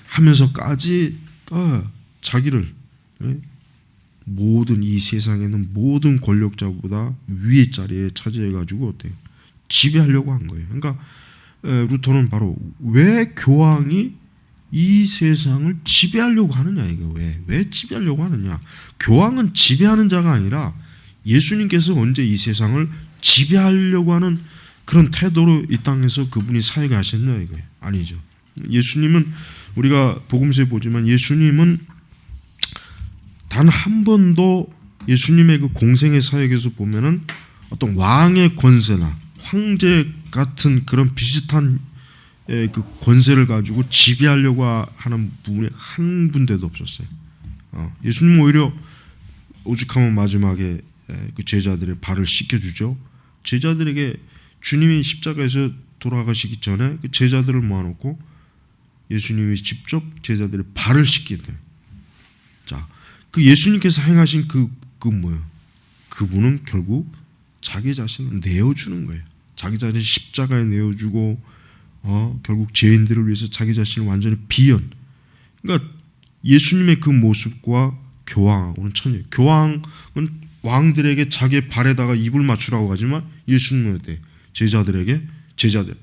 하면서까지 자기를 모든 이 세상에는 모든 권력자보다 위의 자리에 차지해가지고 어때요? 지배하려고 한 거예요. 그러니까 루터는 바로 왜 교황이 이 세상을 지배하려고 하느냐 이거 왜 지배하려고 하느냐? 교황은 지배하는 자가 아니라 예수님께서 언제 이 세상을 지배하려고 하는 그런 태도로 이 땅에서 그분이 사역하셨냐 이거예요. 아니죠. 예수님은 우리가 복음서에 보지만 예수님은 단 한 번도 예수님의 그 공생의 사역에서 보면은 어떤 왕의 권세나 황제 같은 그런 비슷한 그 권세를 가지고 지배하려고 하는 부분이 한 군데도 없었어요. 예수님 오히려 오죽하면 마지막에 그 제자들의 발을 씻겨주죠. 제자들에게 주님이 십자가에서 돌아가시기 전에 그 제자들을 모아놓고 예수님이 직접 제자들의 발을 씻게 돼요. 자, 그 예수님께서 행하신 그 뭐예요? 그분은 결국 자기 자신을 내어주는 거예요. 자기 자신을 십자가에 내어주고 결국 죄인들을 위해서 자기 자신을 완전히 비연. 그러니까 예수님의 그 모습과 교황하고는 천재. 교황은 왕들에게 자기의 발에다가 입을 맞추라고 하지만 예수님은 어때? 제자들의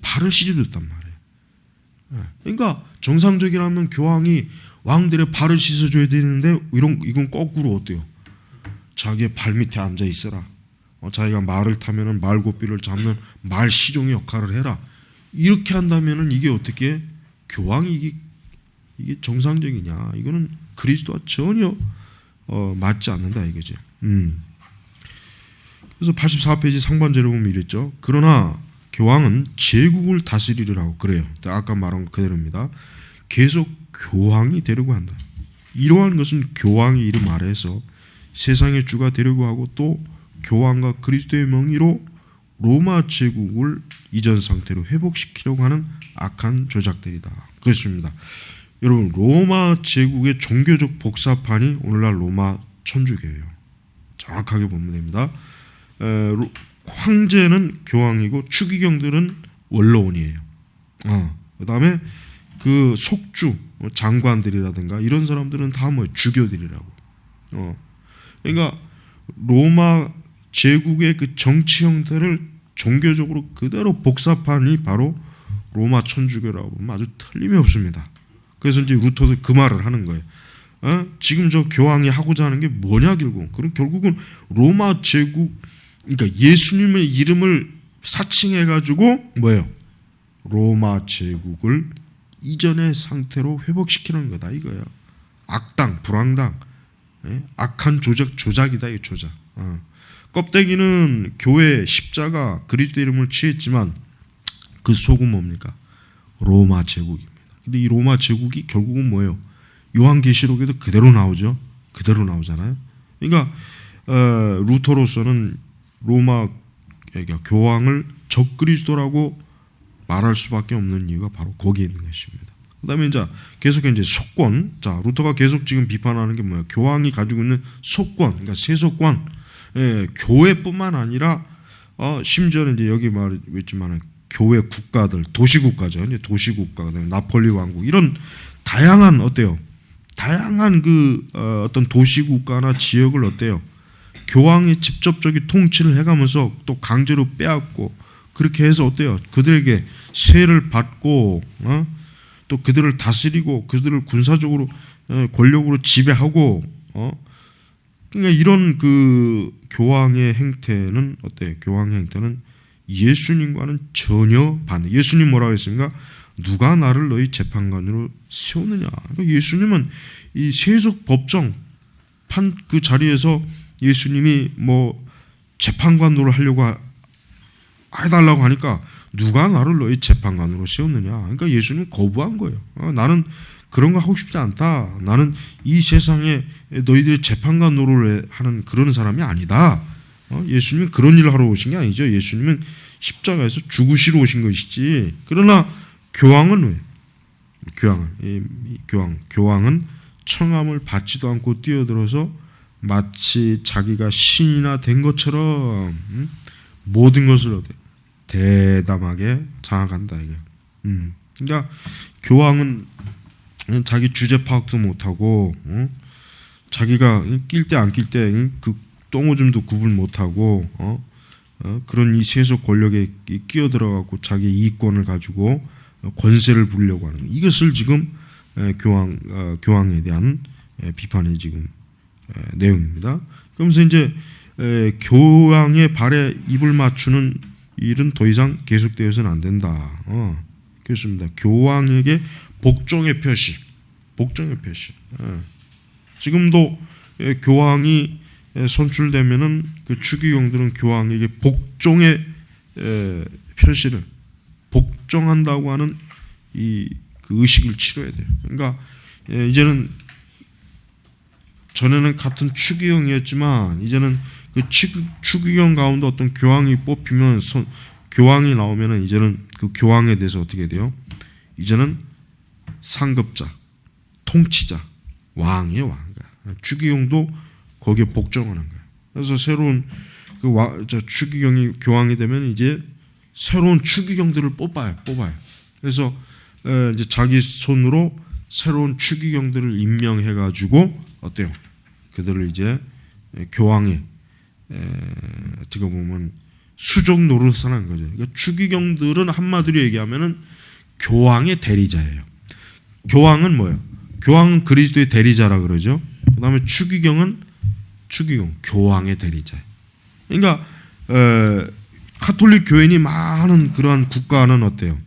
발을 씻어줬단 말이에요. 그러니까 정상적이라면 교황이 왕들의 발을 씻어줘야 되는데 이건 거꾸로 어때요? 자기의 발 밑에 앉아 있어라. 자기가 말을 타면은 말고삐를 잡는 말 시종의 역할을 해라. 이렇게 한다면은 이게 어떻게 교황이 이게 정상적이냐? 이거는 그리스도와 전혀 맞지 않는다 이거죠. 그래서 84페이지 상반절에 보면 이랬죠. 그러나 교황은 제국을 다스리리라고 그래요. 아까 말한 거 그대로입니다. 계속 교황이 되려고 한다. 이러한 것은 교황의 이름 아래에서 세상의 주가 되려고 하고 또 교황과 그리스도의 명의로 로마 제국을 이전 상태로 회복시키려고 하는 악한 조작들이다. 그렇습니다. 여러분, 로마 제국의 종교적 복사판이 오늘날 로마 천주교예요. 정확하게 보면 됩니다. 황제는 교황이고 추기경들은 원로원이에요. 그 다음에 그 속주 장관들이라든가 이런 사람들은 다 뭐 주교들이라고. 그러니까 로마 제국의 그 정치 형태를 종교적으로 그대로 복사판이 바로 로마 천주교라고 보면 아주 틀림이 없습니다. 그래서 이제 루터도 그 말을 하는 거예요. 지금 저 교황이 하고자 하는 게 뭐냐 결국. 그럼 결국은 로마 제국, 그러니까 예수님의 이름을 사칭해가지고 뭐예요? 로마 제국을 이전의 상태로 회복시키는 거다 이거예요. 악당, 불황당, 악한 조작이다 이 조작. 껍데기는 교회 십자가 그리스도 이름을 취했지만 그 속은 뭡니까? 로마 제국입니다. 근데 이 로마 제국이 결국은 뭐예요? 요한계시록에도 그대로 나오죠. 그대로 나오잖아요. 그러니까 루터로서는 로마 교황을 적그리스도라고 말할 수밖에 없는 이유가 바로 거기에 있는 것입니다. 그다음에 이제 계속 이제 속권. 자, 루터가 계속 지금 비판하는 게 뭐예요? 교황이 가지고 있는 속권, 그러니까 세속권. 교회뿐만 아니라 심지어는 이제 여기 말했지만 교회 국가들, 도시국가죠. 이제 도시국가, 그다음에 나폴리 왕국 이런 다양한 어때요? 다양한 그 어떤 도시국가나 지역을 어때요? 교황이 직접적인 통치를 해가면서 또 강제로 빼앗고 그렇게 해서 어때요? 그들에게 세를 받고 또 그들을 다스리고 그들을 군사적으로 권력으로 지배하고 그러니까 이런 그 교황의 행태는 어때요? 교황의 행태는 예수님과는 전혀 반대. 예수님 뭐라고 했습니까? 누가 나를 너희 재판관으로 세우느냐. 그러니까 예수님은 이 세속 법정 판 그 자리에서 예수님이 뭐 재판관으로 하려고 해달라고 하니까 누가 나를 너희 재판관으로 세웠느냐. 그러니까 예수님은 거부한 거예요. 나는 그런 거 하고 싶지 않다. 나는 이 세상에 너희들의 재판관 노릇을 하는 그런 사람이 아니다. 예수님은 그런 일을 하러 오신 게 아니죠. 예수님은 십자가에서 죽으시러 오신 것이지. 그러나 교황은 왜? 교황은 청함을 받지도 않고 뛰어들어서 마치 자기가 신이나 된 것처럼 모든 것을 대담하게 장악한다 이게. 그러니까 교황은 자기 주제 파악도 못하고 자기가 낄 때 안 낄 때 그 똥오줌도 구분 못하고 그런 이 세속 권력에 끼어들어가고 자기 이익권을 가지고 권세를 부리려고 하는 이것을 지금 교황에 대한 비판의 지금 내용입니다. 그러면서 이제 교황의 발에 입을 맞추는 일은 더 이상 계속되어서는 안 된다. 그렇습니다. 교황에게 복종의 표시. 지금도 교황이 선출되면은 그 추기경들은 교황에게 복종의 표시를 복종한다고 하는 그 의식을 치러야 돼요. 그러니까 이제는 전에는 같은 추기경이었지만 이제는 그 추기경 가운데 어떤 교황이 뽑히면 교황이 나오면은 이제는 그 교황에 대해서 어떻게 돼요? 이제는 상급자, 통치자, 왕이에요, 왕. 추기경도 거기에 복종하는 거예요. 그래서 새로운 추기경이 교황이 되면 이제 새로운 추기경들을 뽑아요. 그래서 이제 자기 손으로 새로운 추기경들을 임명해가지고 어때요? 그들을 이제 교황에 어떻게 보면 수족 노릇을 하는 거죠. 그러니까 추기경들은 한마디로 얘기하면은 교황의 대리자예요. 교황은 뭐예요? 교황은 그리스도의 대리자라 그러죠. 그다음에 추기경은 교황의 대리자. 그러니까 카톨릭 교인이 많은 그러한 국가는 어때요?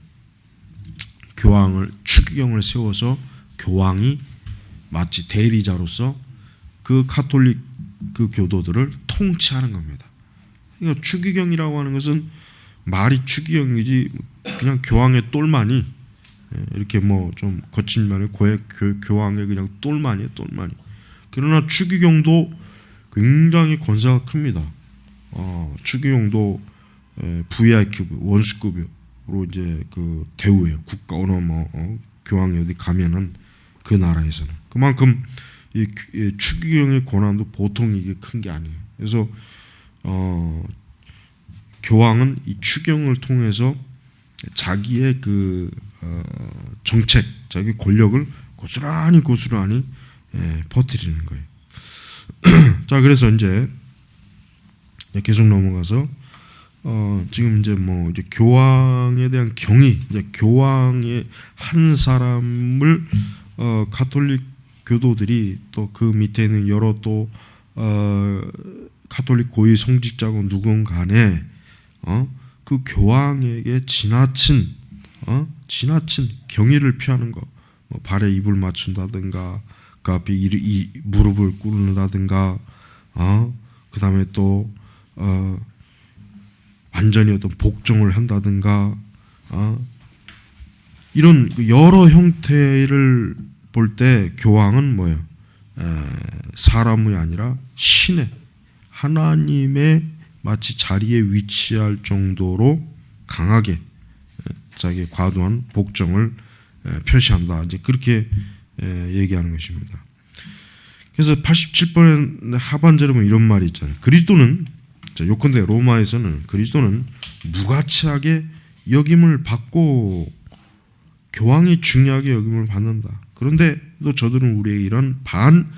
추기경을 세워서 교황이 마치 대리자로서 그 카톨릭 그 교도들을 통치하는 겁니다. 그러니까 추기경이라고 하는 것은 말이 추기경이지 그냥 교황의 똘마니 이렇게 뭐 좀 거친 말에 교황의 그냥 똘마니에요, 똘마니. 그러나 추기경도 굉장히 권세가 큽니다. 추기경도 VI급 원수급으로 이제 그 대우예요. 국가 어느 교황이 어디 가면은 그 나라에서는 그만큼 이 추기경의 권한도 보통 이게 큰 게 아니에요. 그래서 교황은 이 추기경을 통해서 자기의 그 정책, 자기 권력을 고스란히 퍼뜨리는 거예요. 자, 그래서 이제 계속 넘어가서 지금 이제 뭐 이제 교황에 대한 경의, 이제 교황의 한 사람을 가톨릭 교도들이 또 그 밑에 있는 여러 또 가톨릭 고위 성직자고 누군 간에 그 교황에게 지나친 경의를 표하는 거, 뭐 발에 입을 맞춘다든가, 그 앞에 이 무릎을 꿇는다든가, 그 다음에 또 완전히 어떤 복종을 한다든가, 이런 여러 형태를 볼 때 교황은 뭐예요? 사람이 아니라 신의 하나님의 마치 자리에 위치할 정도로 강하게 자기의 과도한 복종을 표시한다. 이제 그렇게 얘기하는 것입니다. 그래서 87번의 하반절에 보면 이런 말이 있잖아요. 그리스도는, 요컨대 로마에서는 그리스도는 무가치하게 여김을 받고 교황이 중요하게 여김을 받는다. 그런데 또 저들은 우리에게 이런 반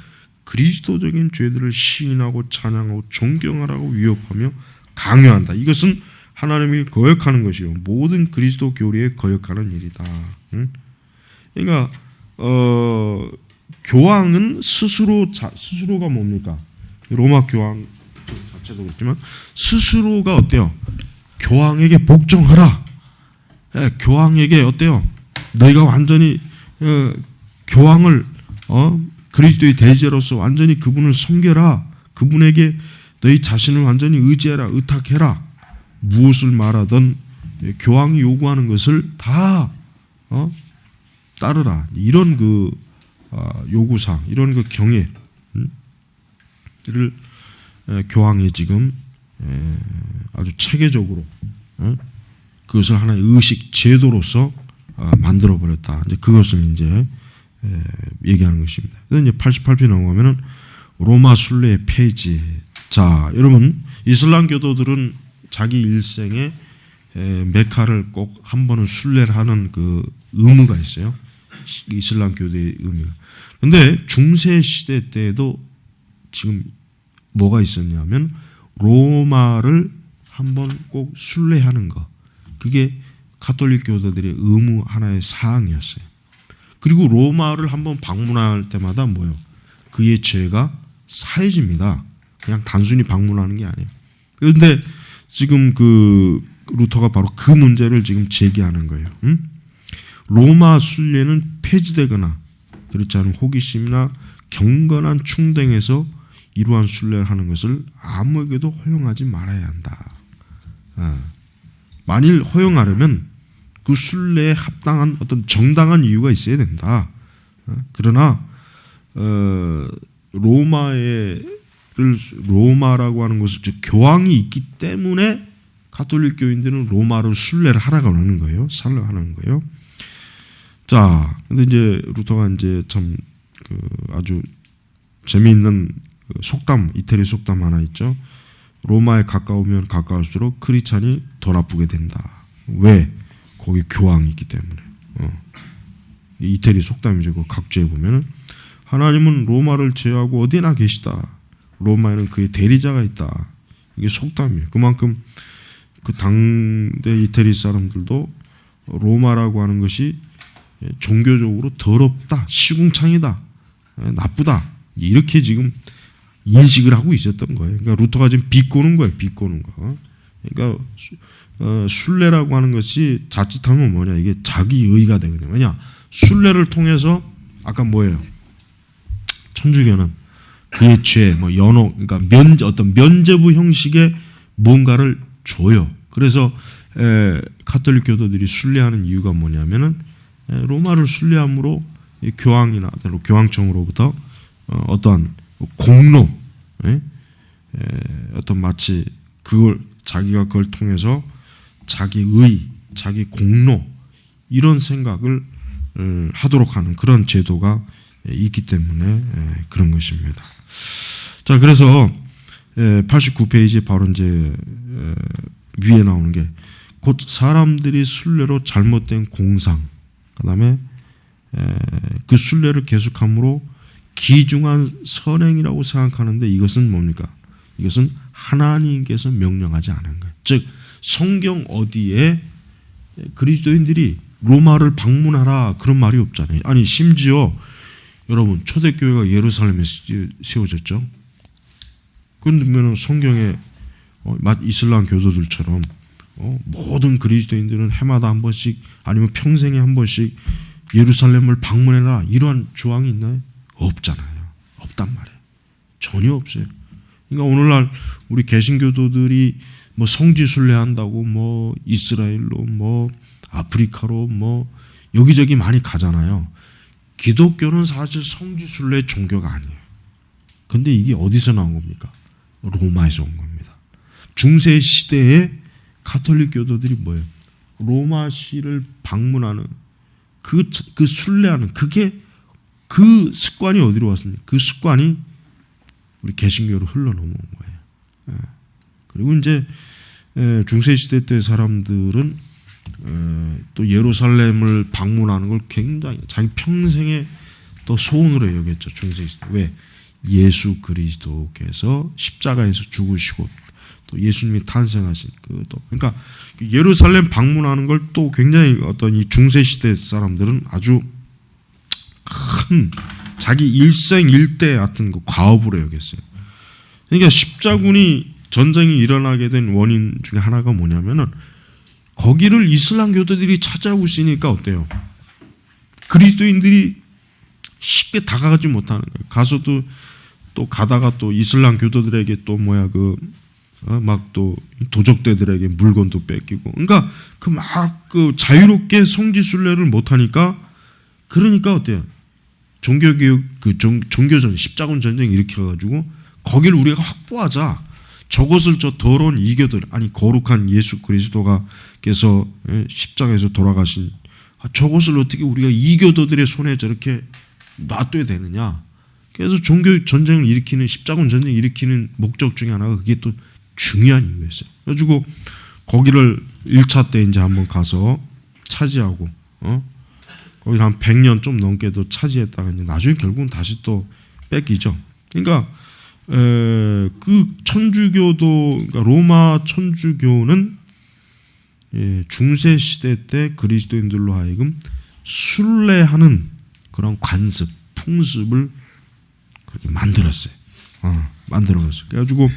그리스도적인 죄들을 시인하고 찬양하고 존경하라고 위협하며 강요한다. 이것은 하나님이 거역하는 것이요 모든 그리스도 교리에 거역하는 일이다. 그러니까 교황은 스스로가 뭡니까? 로마 교황 자체도 그렇지만 스스로가 어때요? 교황에게 복종하라. 교황에게 어때요? 너희가 완전히 교황을 그리스도의 대제로서 완전히 그분을 섬겨라. 그분에게 너희 자신을 완전히 의지해라. 의탁해라. 무엇을 말하든 교황이 요구하는 것을 다 따르라. 이런 그 요구사항, 이런 그 경애를 교황이 지금 아주 체계적으로 그것을 하나의 의식 제도로서 만들어 버렸다. 이제 그것을 이제 얘기하는 것입니다. 그래서 이제 88편 넘어가면은 로마 순례의 폐지. 자, 여러분 이슬람 교도들은 자기 일생에 메카를 꼭 한 번은 순례를 하는 그 의무가 있어요. 이슬람 교도의 의무가. 그런데 중세 시대 때에도 지금 뭐가 있었냐면 로마를 한번 꼭 순례하는 거. 그게 가톨릭 교도들의 의무 하나의 사항이었어요. 그리고 로마를 한번 방문할 때마다 뭐요? 그의 죄가 사해집니다. 그냥 단순히 방문하는 게 아니에요. 그런데 지금 그 루터가 바로 그 문제를 지금 제기하는 거예요. 로마 순례는 폐지되거나 그렇지 않은 호기심이나 경건한 충동에서 이러한 순례를 하는 것을 아무에게도 허용하지 말아야 한다. 만일 허용하려면 그 순례에 합당한 어떤 정당한 이유가 있어야 된다. 그러나 로마라고 하는 것은 즉 교황이 있기 때문에 가톨릭 교인들은 로마로 순례를 하라고 하는 거예요. 살려하는 거예요. 자, 근데 이제 루터가 이제 참 그 아주 재미있는 속담, 이태리 속담 하나 있죠. 로마에 가까우면 가까울수록 크리스찬이 더 나쁘게 된다. 왜? 거기 교황이 있기 때문에. 이태리 속담이죠. 그 각주에 보면은 하나님은 로마를 제외하고 어디나 계시다. 로마에는 그의 대리자가 있다. 이게 속담이에요. 그만큼 그 당대 이태리 사람들도 로마라고 하는 것이 종교적으로 더럽다, 시궁창이다, 나쁘다 이렇게 지금 인식을 하고 있었던 거예요. 그러니까 루터가 지금 비꼬는 거예요. 비꼬는 거. 그러니까 순례라고 하는 것이 자칫하면 뭐냐, 이게 자기의가 되거든요. 왜냐, 순례를 통해서 아까 뭐예요? 천주교는 그의 죄, 뭐 연호, 그러니까 어떤 면죄부 형식의 뭔가를 줘요. 그래서 가톨릭 교도들이 순례하는 이유가 뭐냐면은 로마를 순례함으로 교황이나 교황청으로부터 어떠한 공로, 어떤 마치 그걸 자기가 그걸 통해서 자기 의, 자기 공로 이런 생각을 하도록 하는 그런 제도가 있기 때문에 그런 것입니다. 자, 그래서 89페이지 바로 이제 위에 나오는 게 곧 사람들이 순례로 잘못된 공상, 그다음에 그 순례를 계속함으로 기중한 선행이라고 생각하는데 이것은 뭡니까? 이것은 하나님께서 명령하지 않은 거예요. 즉 성경 어디에 그리스도인들이 로마를 방문하라 그런 말이 없잖아요. 아니 심지어 여러분 초대교회가 예루살렘에 세워졌죠. 그러면 성경에 이슬람 교도들처럼 모든 그리스도인들은 해마다 한 번씩 아니면 평생에 한 번씩 예루살렘을 방문해라 이러한 조항이 있나요? 없잖아요. 없단 말이에요. 전혀 없어요. 그러니까 오늘날 우리 개신교도들이 뭐 성지순례 한다고 뭐 이스라엘로 뭐 아프리카로 뭐 여기저기 많이 가잖아요. 기독교는 사실 성지순례 종교가 아니에요. 근데 이게 어디서 나온 겁니까? 로마에서 온 겁니다. 중세 시대에 가톨릭 교도들이 뭐예요? 로마시를 방문하는 그 순례하는 그게 그 습관이 어디로 왔습니까? 그 습관이 우리 개신교로 흘러 넘어온 거예요. 그리고 이제 중세 시대 때 사람들은 또 예루살렘을 방문하는 걸 굉장히 자기 평생에 또 소원으로 여겼죠. 중세 시대. 왜? 예수 그리스도께서 십자가에서 죽으시고 또 예수님이 탄생하신 그러니까 예루살렘 방문하는 걸 또 굉장히 어떤 이 중세 시대 사람들은 아주 큰 자기 일생일대 같은 그 과업으로 여겼어요. 그러니까 십자군이 전쟁이 일어나게 된 원인 중에 하나가 뭐냐면은 거기를 이슬람 교도들이 찾아오고 있으니까 어때요? 그리스도인들이 쉽게 다가가지 못하는 거예요. 가서도 또 가다가 또 이슬람 교도들에게 또 막 또 도적대들에게 물건도 뺏기고, 그러니까 그 자유롭게 성지순례를 못 하니까 그러니까 어때요? 종교개혁 종교전 십자군 전쟁 일으켜가지고 거기를 우리가 확보하자. 저것을 저 더러운 이교들 아니 거룩한 예수 그리스도가께서 십자가에서 돌아가신 저것을 어떻게 우리가 이교도들의 손에 저렇게 놔둬야 되느냐. 그래서 종교 전쟁을 일으키는 십자군 전쟁 일으키는 목적 중에 하나가 그게 또 중요한 이유였어요. 그래가지고 거기를 1차 때 이제 한번 가서 차지하고 거기 한 100년 좀 넘게도 차지했다가 이제 나중에 결국은 다시 또 뺏기죠. 그러니까 그 천주교도 그러니까 로마 천주교는 중세 시대 때 그리스도인들로 하여금 순례하는 그런 관습, 풍습을 그렇게 만들었어요. 만들어놨어요. 그래가지고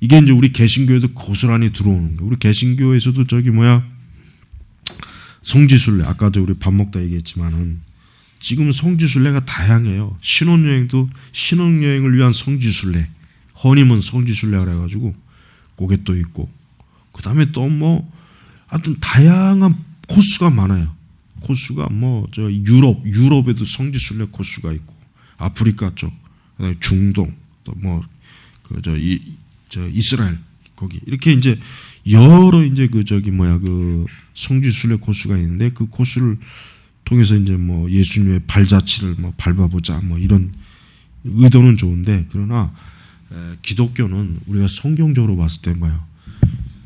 이게 이제 우리 개신교에도 고스란히 들어오는 거예요. 우리 개신교에서도 성지순례 아까도 우리 밥 먹다 얘기했지만은 지금 성지순례가 다양해요. 신혼여행을 위한 성지순례, 허니문 성지순례라 해가지고 그게 또 있고, 그 다음에 또 뭐 하여튼 다양한 코스가 많아요. 코스가 유럽에도 성지순례 코스가 있고, 아프리카 쪽, 그다음에 중동, 또 이스라엘 거기 이렇게 이제 여러 이제 그 성지순례 코스가 있는데 그 코스를 통해서 이제 뭐 예수님의 발자취를 밟아보자 이런 의도는 좋은데, 그러나 기독교는 우리가 성경적으로 봤을 때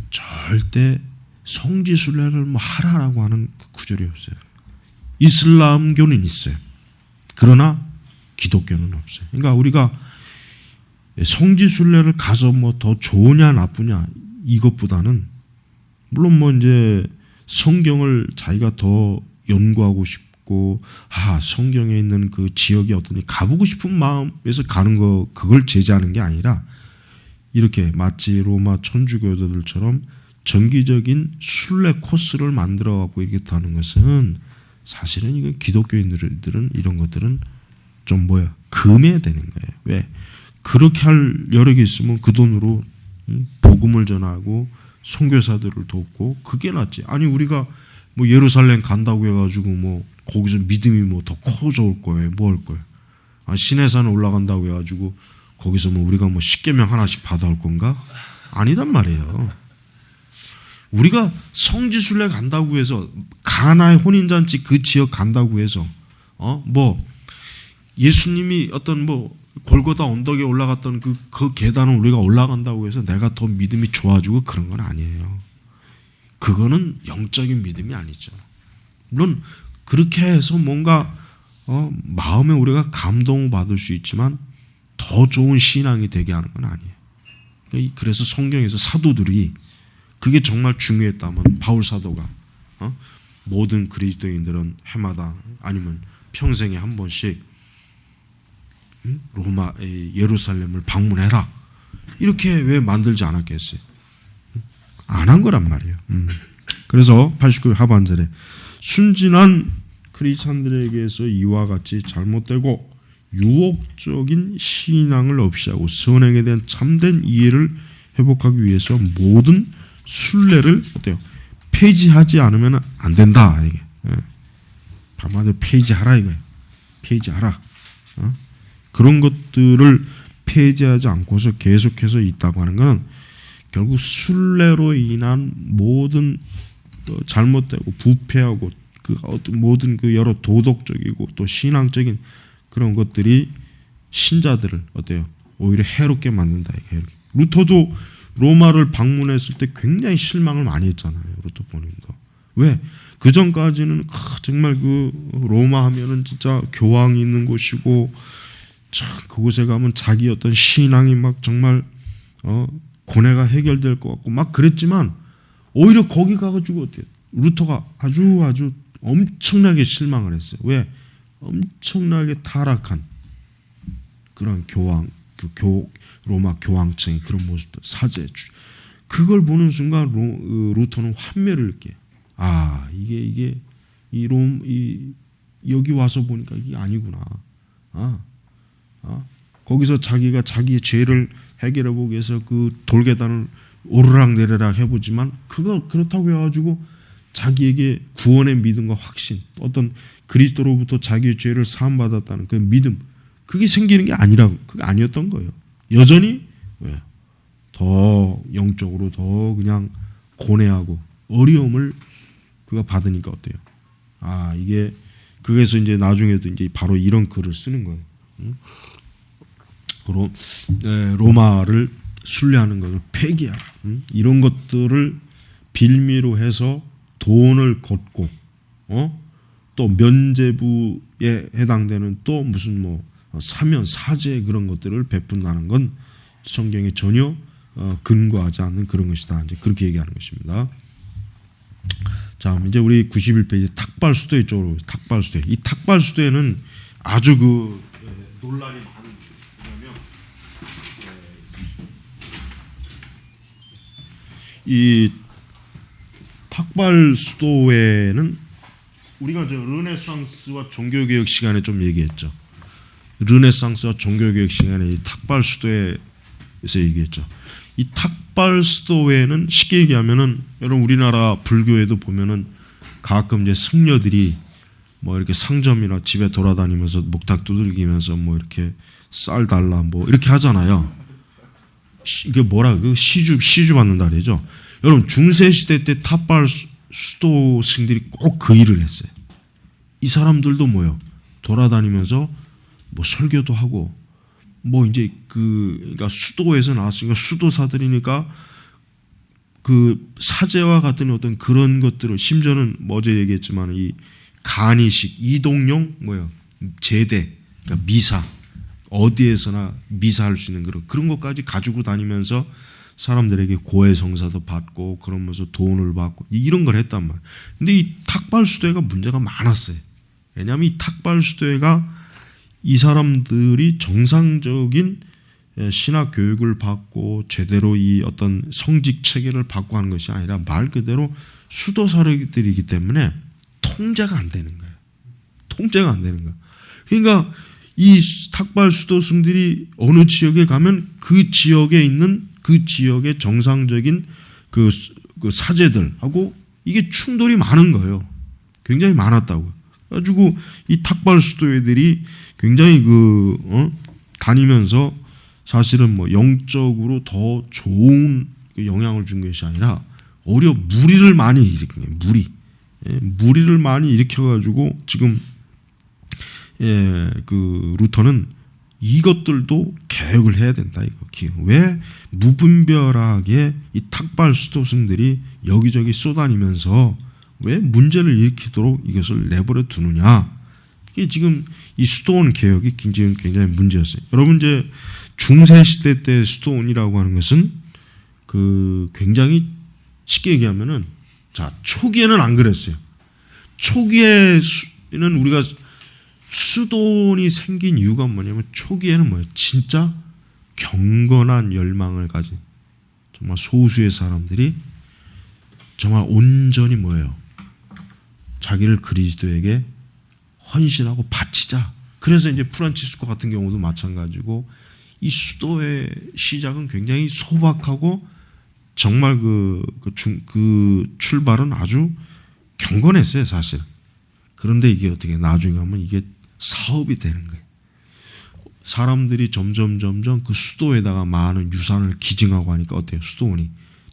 절대 성지순례를 하라라고 하는 그 구절이 없어요. 이슬람교는 있어요. 그러나 기독교는 없어요. 그러니까 우리가 성지순례를 가서 더 좋으냐 나쁘냐 이것보다는 물론 이제 성경을 자기가 더 연구하고 싶고 성경에 있는 그 지역이 어떠니 가보고 싶은 마음에서 가는 거 그걸 제지하는 게 아니라 이렇게 마치 로마 천주교도들처럼 정기적인 순례 코스를 만들어 갖고 이렇게 하는 것은 사실은 이거 기독교인들은 이런 것들은 좀 금해야 되는 거예요. 왜? 그렇게 할 여력이 있으면 그 돈으로 복음을 전하고 선교사들을 돕고 그게 낫지. 아니 우리가 예루살렘 간다고 해가지고 거기서 믿음이 더 커져올 거예요. 뭐 할 거예요? 시내산 올라간다고 해가지고 거기서 우리가 십계명 하나씩 받아올 건가? 아니단 말이에요. 우리가 성지순례 간다고 해서 가나의 혼인잔치 그 지역 간다고 해서 뭐 예수님이 어떤 뭐 골고다 언덕에 올라갔던 그 계단을 우리가 올라간다고 해서 내가 더 믿음이 좋아지고 그런 건 아니에요. 그거는 영적인 믿음이 아니죠. 물론 그렇게 해서 뭔가 마음에 우리가 감동을 받을 수 있지만 더 좋은 신앙이 되게 하는 건 아니에요. 그래서 성경에서 사도들이 그게 정말 중요했다면 바울 사도가 모든 그리스도인들은 해마다 아니면 평생에 한 번씩 로마 예루살렘을 방문해라 이렇게 왜 만들지 않았겠어요? 안 한 거란 말이에요. 그래서 89절 하반절에 순진한 크리스찬들에게서 이와 같이 잘못되고 유혹적인 신앙을 없이하고 선행에 대한 참된 이해를 회복하기 위해서 모든 순례를 어때요? 폐지하지 않으면 안 된다. 이게 한마디로 폐지하라 이거예요. 폐지하라. 그런 것들을 폐지하지 않고서 계속해서 있다고 하는 것은 결국 순례로 인한 모든 잘못되고 부패하고 그 어떤 모든 그 여러 도덕적이고 또 신앙적인 그런 것들이 신자들을 어때요? 오히려 해롭게 만든다. 루터도 로마를 방문했을 때 굉장히 실망을 많이 했잖아요. 루터 본인도. 왜? 그 전까지는 정말 그 로마 하면은 진짜 교황이 있는 곳이고 참 그곳에 가면 자기 어떤 신앙이 막 정말 고뇌가 해결될 것 같고 막 그랬지만 오히려 거기 가가지고 어때요? 루터가 아주 엄청나게 실망을 했어요. 왜? 엄청나게 타락한 그런 교황, 로마 교황청의 그런 모습들, 사제, 그걸 보는 순간 루터는 환멸을 느껴요. 아, 이게 여기 와서 보니까 이게 아니구나. 거기서 자기가 자기의 죄를 해결해 보기 위해서 그 돌계단을 오르락내리락 해보지만 그거 그렇다고 해가지고 자기에게 구원의 믿음과 확신, 어떤 그리스도로부터 자기의 죄를 사함받았다는 그 믿음, 그게 생기는 게 그게 아니었던 거예요. 여전히 왜? 더 영적으로 더 그냥 고뇌하고 어려움을 그가 받으니까 어때요? 아, 이게 그래서 이제 나중에도 이제 바로 이런 글을 쓰는 거예요. 로마를 순례하는 것을 폐기하라. 이런 것들을 빌미로 해서 돈을 걷고 또 면죄부에 해당되는 또 무슨 뭐 사면 사죄 그런 것들을 베푼다는 건 성경에 전혀 근거하지 않는 그런 것이다. 이제 그렇게 얘기하는 것입니다. 자, 이제 우리 91페이지 탁발수도회 쪽으로 탁발수도회. 이 탁발수도회는 아주 그 논란이 많은 뭐냐면 이 탁발수도회는 우리가 저 르네상스와 종교개혁 시간에 좀 얘기했죠. 르네상스와 종교개혁 시간에 이 탁발수도회에서 얘기했죠. 이 탁발수도회는 쉽게 얘기하면은 여러분 우리나라 불교에도 보면은 가끔 이제 승려들이 뭐 이렇게 상점이나 집에 돌아다니면서 목탁 두들기면서 뭐 이렇게 쌀 달라 뭐 이렇게 하잖아요. 이게 뭐라 그 시주 받는다 그러죠. 여러분 중세 시대 때 탑발 수도승들이 꼭 그 일을 했어요. 이 사람들도 뭐요? 돌아다니면서 뭐 설교도 하고 뭐 이제 그러니까 수도에서 나왔으니까 수도사들이니까 그 사제와 같은 어떤 그런 것들을 심지어는 뭐 어제 얘기했지만 이 간이식 이동용 뭐요? 제대 그러니까 미사 어디에서나 미사할 수 있는 그런 것까지 가지고 다니면서 사람들에게 고해성사도 받고 그러면서 돈을 받고 이런 걸 했단 말이에요. 근데 이 탁발수도회가 문제가 많았어요. 왜냐하면 이 탁발수도회가 이 사람들이 정상적인 신학 교육을 받고 제대로 이 어떤 성직 체계를 받고 하는 것이 아니라 말 그대로 수도사들이기 때문에 통제가 안 되는 거예요. 통제가 안 되는 거예요. 그러니까 이 탁발 수도승들이 어느 지역에 가면 그 지역에 있는 그 지역의 정상적인 그 사제들하고 이게 충돌이 많은 거예요. 굉장히 많았다고. 그래가지고 이 탁발 수도회들이 굉장히 다니면서 사실은 뭐 영적으로 더 좋은 영향을 준 것이 아니라 오히려 무리를 많이 일으킨 거예요. 무리를 많이 일으켜가지고 지금 그 루터는 이것들도 개혁을 해야 된다. 이거 왜 무분별하게 이 탁발 수도승들이 여기저기 쏘다니면서 왜 문제를 일으키도록 이것을 내버려 두느냐? 이게 지금 이 수도원 개혁이 굉장히 문제였어요. 여러분 이제 중세 시대 때 수도원이라고 하는 것은 그 굉장히 쉽게 얘기하면은 자 초기에는 안 그랬어요. 초기에는 우리가 수도원이 생긴 이유가 뭐냐면 초기에는 뭐예요? 진짜 경건한 열망을 가진 정말 소수의 사람들이 정말 온전히 뭐예요? 자기를 그리스도에게 헌신하고 바치자. 그래서 이제 프란치스코 같은 경우도 마찬가지고 이 수도의 시작은 굉장히 소박하고 정말 그 출발은 아주 경건했어요, 사실. 그런데 이게 어떻게 나중에 하면 이게 사업이 되는 거예요. 사람들이 점점 그 수도에다가 많은 유산을 기증하고 하니까 어때요? 수도원이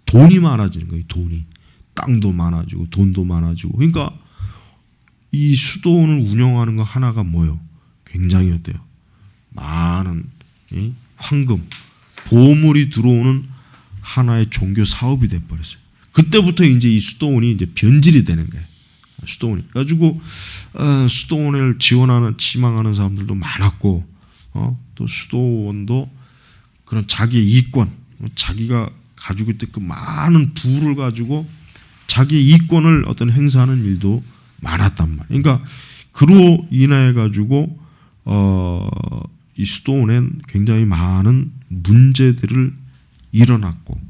돈이 많아지는 거예요. 돈이 땅도 많아지고 돈도 많아지고. 그러니까 이 수도원을 운영하는 거 하나가 뭐예요? 굉장히 어때요? 많은 황금, 보물이 들어오는 하나의 종교 사업이 돼버렸어요. 그때부터 이제 이 수도원이 이제 변질이 되는 거예요. 수도원이. 가지고 수도원을 지망하는 사람들도 많았고, 또 수도원도 그런 자기의 이권, 자기가 가지고 있던 그 많은 부를 가지고 자기의 이권을 어떤 행사하는 일도 많았단 말이에요. 그러니까 그로 인해 가지고 이 수도원엔 굉장히 많은 문제들을 일어났고,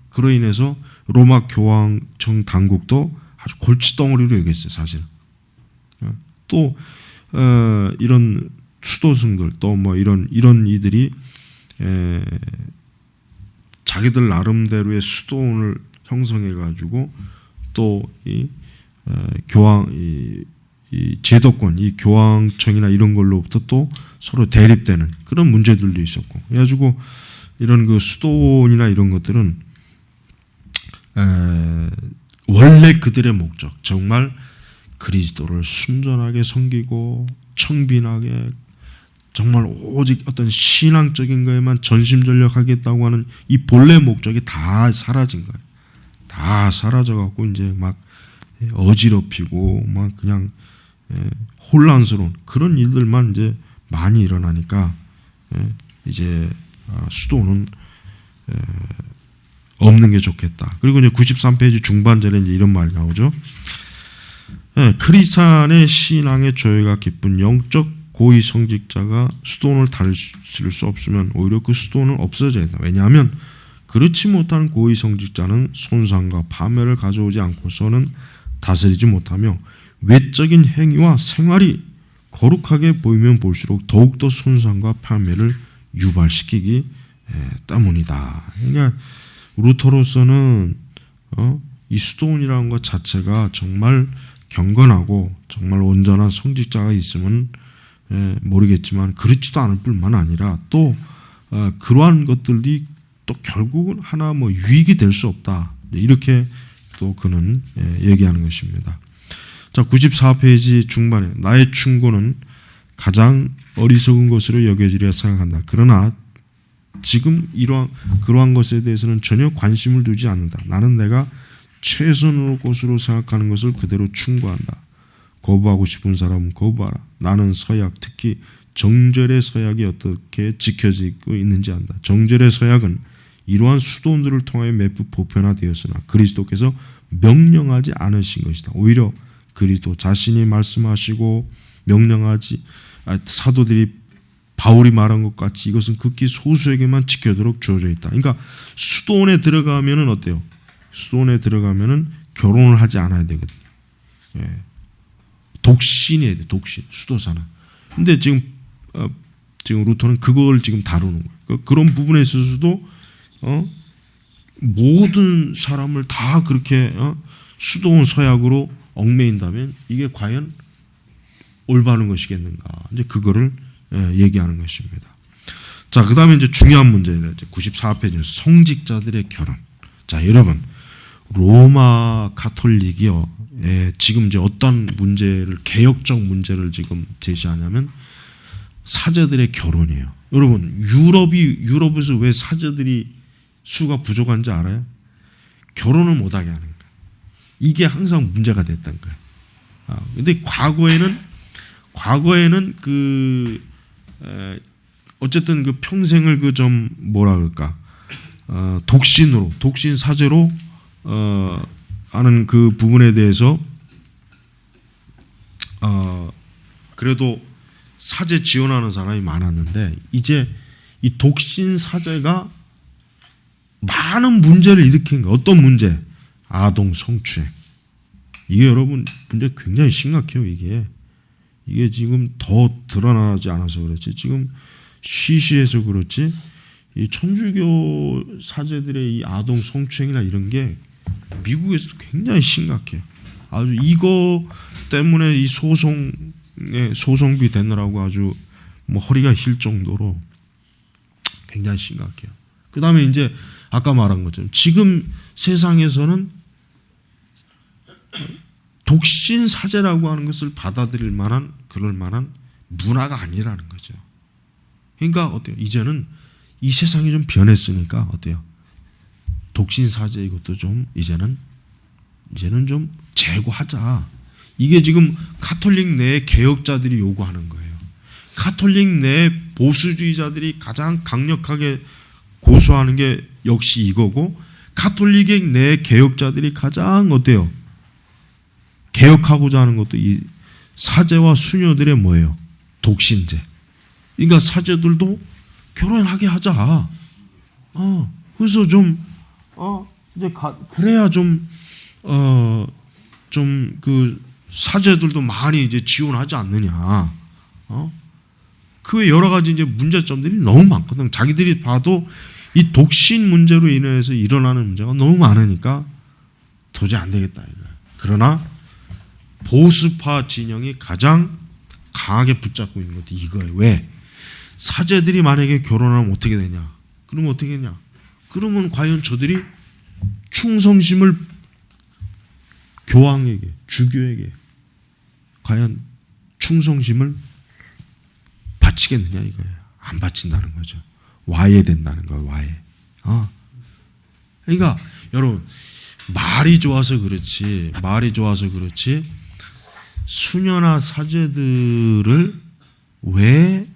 그로 인해서 로마 교황청 당국도 아주 골칫덩어리로 여겼어요, 사실. 또 이런 수도승들 또 뭐 이런 이들이 자기들 나름대로의 수도원을 형성해 가지고 또 이 교황 이 제도권, 이 교황청이나 이런 걸로부터 또 서로 대립되는 그런 문제들도 있었고, 그래가지고 이런 그 수도원이나 이런 것들은 원래 그들의 목적, 정말 그리스도를 순전하게 섬기고 청빈하게 정말 오직 어떤 신앙적인 거에만 전심전력하겠다고 하는 이 본래 목적이 다 사라진 거예요. 다 사라져갖고 이제 막 어지럽히고 막 그냥 혼란스러운 그런 일들만 이제 많이 일어나니까 이제 수도는 없는 게 좋겠다. 그리고 이제 93페이지 중반절에 이제 이런 말이 나오죠. 크리스찬의 신앙의 조예가 깊은 영적 고위 성직자가 수도원을 다스릴 수 없으면 오히려 그 수도원은 없어져야 된다. 왜냐하면 그렇지 못한 고위 성직자는 손상과 파멸을 가져오지 않고서는 다스리지 못하며 외적인 행위와 생활이 거룩하게 보이면 볼수록 더욱더 손상과 파멸을 유발시키기 때문이다. 그러니까 루터로서는 이 수도원이라는 것 자체가 정말 경건하고 정말 온전한 성직자가 있으면 모르겠지만 그렇지도 않을 뿐만 아니라 또 그러한 것들이 또 결국은 하나 뭐 유익이 될 수 없다. 이렇게 또 그는 얘기하는 것입니다. 자, 94페이지 중반에 나의 충고는 가장 어리석은 것으로 여겨지리라 생각한다. 그러나 지금 그러한 것에 대해서는 전혀 관심을 두지 않는다. 나는 내가 최선의 것으로 생각하는 것을 그대로 충고한다. 거부하고 싶은 사람은 거부하라. 나는 서약, 특히 정절의 서약이 어떻게 지켜지고 있는지 안다. 정절의 서약은 이러한 수도원들을 통하여 매부 보편화되었으나 그리스도께서 명령하지 않으신 것이다. 오히려 그리스도 자신이 말씀하시고 명령하지 사도들이 바울이 말한 것 같이 이것은 극히 소수에게만 지켜도록 주어져 있다. 그러니까 수도원에 들어가면은 어때요? 수도원에 들어가면은 결혼을 하지 않아야 되거든요. 독신이어야 돼. 독신. 수도사는. 근데 지금 루터는 그걸 지금 다루는 거예요. 그런 부분에 있어서도 모든 사람을 다 그렇게 수도원 서약으로 얽매인다면 이게 과연 올바른 것이겠는가? 이제 그거를 얘기하는 것입니다. 자, 그다음에 이제 중요한 문제는 이제 94페이지 성직자들의 결혼. 자, 여러분, 로마 가톨릭이요. 지금 이제 어떤 문제를 개혁적 문제를 지금 제시하냐면 사제들의 결혼이에요. 여러분 유럽에서 왜 사제들이 수가 부족한지 알아요? 결혼을 못하게 하는 거예요. 이게 항상 문제가 됐던 거예요. 근데 과거에는 어쨌든 그 평생을 그 좀 뭐라 그럴까 독신 사제로 하는 그 부분에 대해서 그래도 사제 지원하는 사람이 많았는데 이제 이 독신 사제가 많은 문제를 일으킨 거예요. 어떤 문제? 아동 성추행. 이게 여러분 문제 굉장히 심각해요. 이게 지금 더 드러나지 않아서 그렇지. 지금 시시해서 그렇지. 이 천주교 사제들의 이 아동 성추행이나 이런 게 미국에서도 굉장히 심각해. 아주 이거 때문에 이 소송비 되느라고 아주 뭐 허리가 힐 정도로 굉장히 심각해요. 그 다음에 이제 아까 말한 것처럼 지금 세상에서는 독신 사제라고 하는 것을 받아들일 만한 그럴 만한 문화가 아니라는 거죠. 그러니까 어때요? 이제는 이 세상이 좀 변했으니까 어때요? 독신 사제 이것도 좀 이제는 좀 제고하자. 이게 지금 가톨릭 내 개혁자들이 요구하는 거예요. 가톨릭 내 보수주의자들이 가장 강력하게 고수하는 게 역시 이거고, 가톨릭의 내 개혁자들이 가장 어때요? 개혁하고자 하는 것도 이 사제와 수녀들의 뭐예요? 독신제. 그러니까 사제들도 결혼하게 하자. 그래서 좀 이제 그래야 좀 그 사제들도 많이 이제 지원하지 않느냐. 그 외 여러 가지 이제 문제점들이 너무 많거든. 자기들이 봐도 이 독신 문제로 인해서 일어나는 문제가 너무 많으니까 도저히 안 되겠다 이거야. 그러나 보수파 진영이 가장 강하게 붙잡고 있는 것도 이거예요. 왜? 사제들이 만약에 결혼하면 어떻게 되냐? 그러면 어떻게 되냐? 그러면 과연 저들이 충성심을 교황에게, 주교에게 과연 충성심을 바치겠느냐 이거예요. 안 바친다는 거죠. 와해된다는 거예요. 와해. 그러니까 여러분 말이 좋아서 그렇지 수녀나 사제들을 왜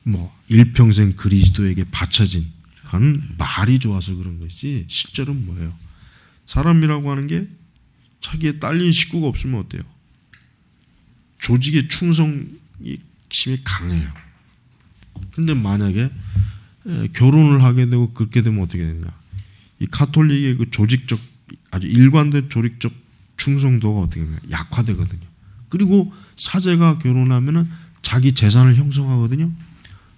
뭐 일평생 그리스도에게 바쳐진 그건 말이 좋아서 그런 것이지 실제로는 뭐예요? 사람이라고 하는 게 자기의 딸린 식구가 없으면 어때요? 조직의 충성심이 강해요. 근데 만약에 결혼을 하게 되고 그렇게 되면 어떻게 되냐? 이 가톨릭의 그 조직적 아주 일관된 조직적 충성도가 어떻게 되냐? 약화되거든요. 그리고 사제가 결혼하면은 자기 재산을 형성하거든요.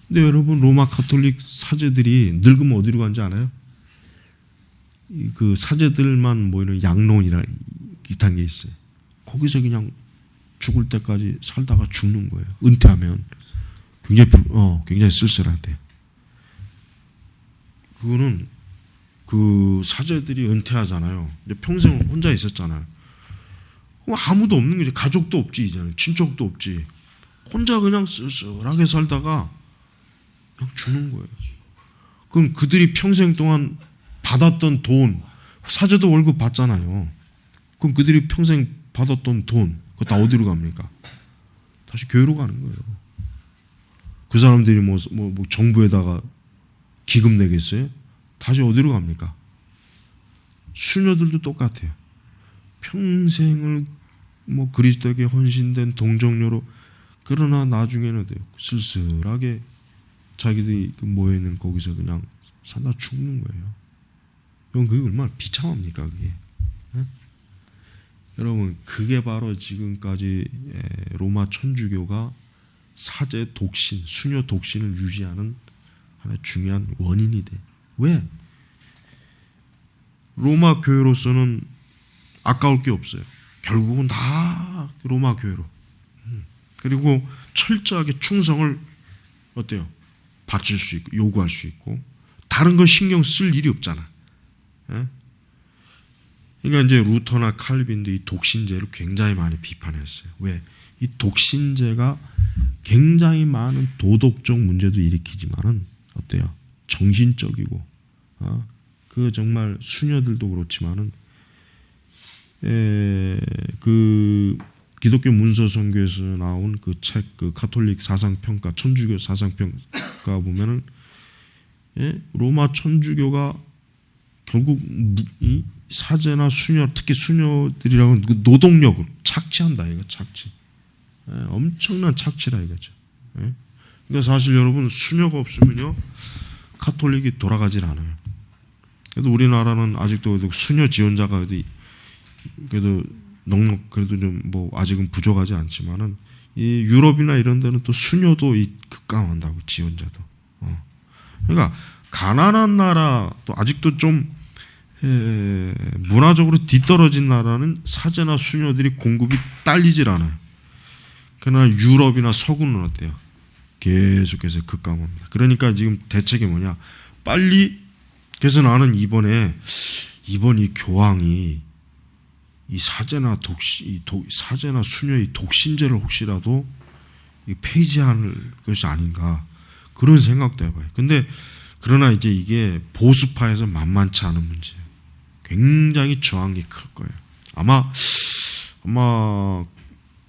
근데 여러분 로마 가톨릭 사제들이 늙으면 어디로 간지 알아요? 그 사제들만 모이는 양론이라 이딴 게 있어요. 거기서 그냥 죽을 때까지 살다가 죽는 거예요. 은퇴하면 굉장히 쓸쓸하대. 그거는 그 사제들이 은퇴하잖아요. 이제 평생 혼자 있었잖아요. 아무도 없는 거지. 가족도 없지 이제는 친척도 없지. 혼자 그냥 쓸쓸하게 살다가 그냥 죽는 거예요. 그럼 그들이 평생 동안 받았던 돈, 사제도 월급 받잖아요. 그럼 그들이 평생 받았던 돈, 그거 다 어디로 갑니까? 다시 교회로 가는 거예요. 그 사람들이 뭐 정부에다가 기금 내겠어요? 다시 어디로 갑니까? 수녀들도 똑같아요. 평생을 뭐 그리스도에게 헌신된 동정녀로, 그러나 나중에는 쓸쓸하게 자기들이 모여있는 거기서 그냥 산다 죽는 거예요. 그게 얼마나 비참합니까 그게? 여러분 그게 바로 지금까지 로마 천주교가 사제 독신, 수녀 독신을 유지하는 하나의 중요한 원인이 돼. 왜? 로마 교회로서는 아까울 게 없어요. 결국은 다 로마 교회로. 그리고 철저하게 충성을 어때요? 바칠 수 있고 요구할 수 있고 다른 거 신경 쓸 일이 없잖아. 그러니까 이제 루터나 칼빈도 이 독신제를 굉장히 많이 비판했어요. 왜? 이 독신제가 굉장히 많은 도덕적 문제도 일으키지만은 어때요? 정신적이고, 그 정말 수녀들도 그렇지만은, 그 기독교 문서선교에서 나온 그 책, 그 가톨릭 사상평가, 천주교 사상평가 보면은, 로마 천주교가 결국 이 사제나 수녀, 특히 수녀들이라고 그 노동력을 착취한다 이거 착취. 엄청난 착취라 이거죠. 그러니까 사실 여러분 수녀가 없으면요 가톨릭이 돌아가질 않아요. 그래도 우리나라는 아직도 수녀 지원자가 그래도 넉넉 그래도 좀 뭐 아직은 부족하지 않지만은 이 유럽이나 이런 데는 또 수녀도 급감한다고 지원자도. 그러니까 가난한 나라 또 아직도 좀 문화적으로 뒤떨어진 나라는 사제나 수녀들이 공급이 딸리질 않아요. 그러나 유럽이나 서구는 어때요? 계속해서 급감합니다. 그러니까 지금 대책이 뭐냐? 빨리 그래서 나는 이번 이 교황이 이 사제나 사제나 수녀의 독신제를 혹시라도 폐지할 것이 아닌가 그런 생각도 해봐요. 근데 그러나 이제 이게 보수파에서 만만치 않은 문제예요. 굉장히 저항이 클 거예요. 아마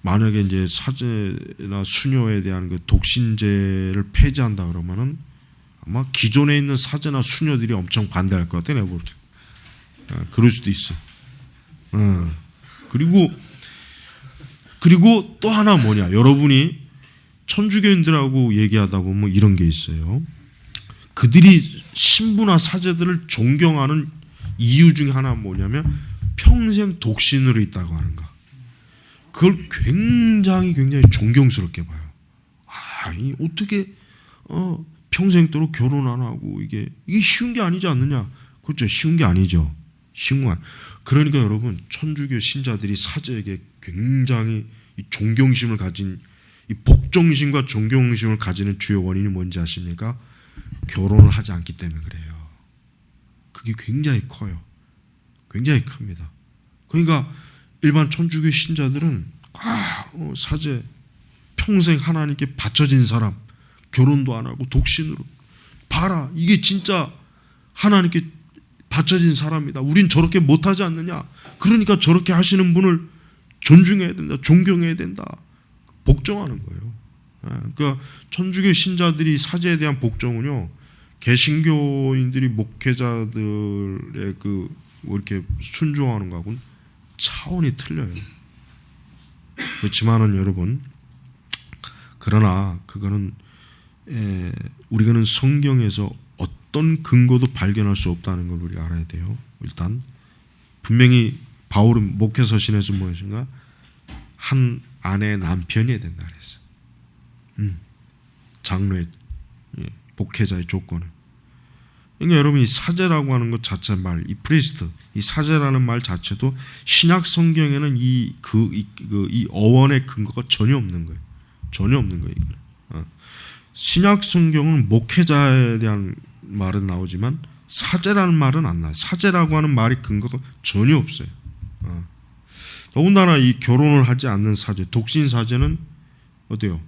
만약에 이제 사제나 수녀에 대한 그 독신제를 폐지한다 그러면은 아마 기존에 있는 사제나 수녀들이 엄청 반대할 것 같아 내가 볼 때. 그럴 수도 있어. 그리고 또 하나 뭐냐? 여러분이 천주교인들하고 얘기하다 보면 이런 게 있어요. 그들이 신부나 사제들을 존경하는 이유 중에 하나 뭐냐면 평생 독신으로 있다고 하는가. 그걸 굉장히 존경스럽게 봐요. 이 어떻게 평생도록 결혼 안 하고 이게 쉬운 게 아니지 않느냐? 그렇죠. 쉬운 게 아니죠. 쉬운 거. 그러니까 여러분 천주교 신자들이 사제에게 굉장히 이 존경심을 가진 이 복종심과 존경심을 가지는 주요 원인이 뭔지 아십니까? 결혼을 하지 않기 때문에 그래요. 그게 굉장히 커요. 굉장히 큽니다. 그러니까 일반 천주교 신자들은 사제 평생 하나님께 바쳐진 사람 결혼도 안 하고 독신으로 봐라 이게 진짜 하나님께 바쳐진 사람이다. 우린 저렇게 못하지 않느냐. 그러니까 저렇게 하시는 분을 존중해야 된다. 존경해야 된다. 복종하는 거예요. 그러니까 천주교 신자들이 사제에 대한 복종은요. 개신교인들이 목회자들의 이렇게 순종하는 거하고는 차원이 틀려요. 그렇지만은 여러분, 그러나 그거는 우리가는 성경에서 어떤 근거도 발견할 수 없다는 걸 우리가 알아야 돼요. 일단 분명히 바울은 목회 서신에서 무엇인가 한 아내의 남편이어야 된다 그랬어. 장로의 목회자의 조건은. 그러니까 여러분 이 사제라고 하는 것 자체 말, 이 프리스트, 이 사제라는 말 자체도 신약 성경에는 이 어원의 근거가 전혀 없는 거예요. 전혀 없는 거예요. 이거는. 신약 성경은 목회자에 대한 말은 나오지만 사제라는 말은 안 나와요. 사제라고 하는 말이 근거가 전혀 없어요. 더군다나 이 결혼을 하지 않는 사제, 독신 사제는 어때요?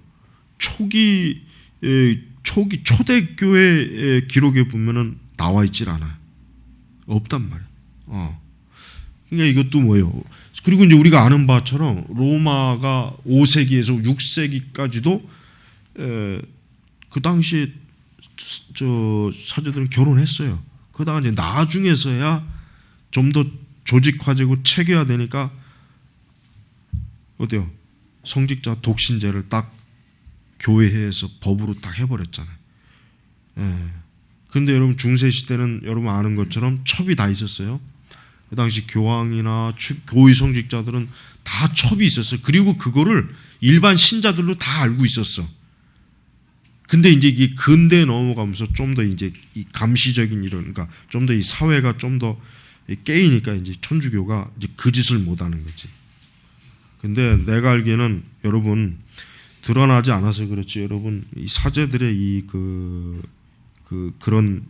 초대교회 기록에 보면은 나와 있질 않아요. 없단 말이에요. 그러니까 이것도 뭐예요? 그리고 이제 우리가 아는 바처럼 로마가 5세기에서 6세기까지도 그 당시에 사제들은 결혼했어요. 그러다가 이제 나중에서야 좀 더 조직화되고 체계화되니까 어때요? 성직자 독신제를 딱 교회에서 법으로 딱 해버렸잖아요. 그런데 여러분 중세 시대는 여러분 아는 것처럼 첩이 다 있었어요. 그 당시 교황이나 교회 성직자들은 다 첩이 있었어요. 그리고 그거를 일반 신자들도 다 알고 있었어. 근데 이제 이게 근대에 넘어가면서 좀 더 이제 이 감시적인 이런, 그러니까 좀 더 이 사회가 좀 더 깨이니까 이제 천주교가 이제 그 짓을 못 하는 거지. 근데 내가 알기에는 여러분 드러나지 않아서 그렇지 여러분 이 사제들의 그런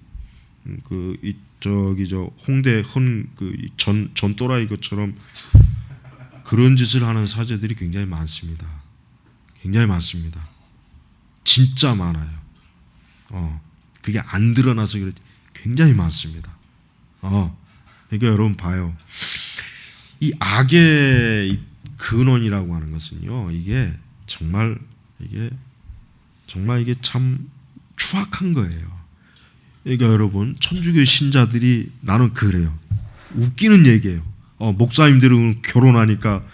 저기 저 홍대 전 또라이 것처럼 그런 짓을 하는 사제들이 굉장히 많습니다. 굉장히 많습니다. 진짜 많아요. 그게 안 드러나서 그렇지 굉장히 많습니다. 그러니까 여러분 봐요. 이 악의 근원이라고 하는 것은요, 이게 정말 이게 참 추악한 거예요. 그러니까 여러분, 천주교 신자들이 나는 그래요. 웃기는 얘기예요. 목사님들은 결혼하니까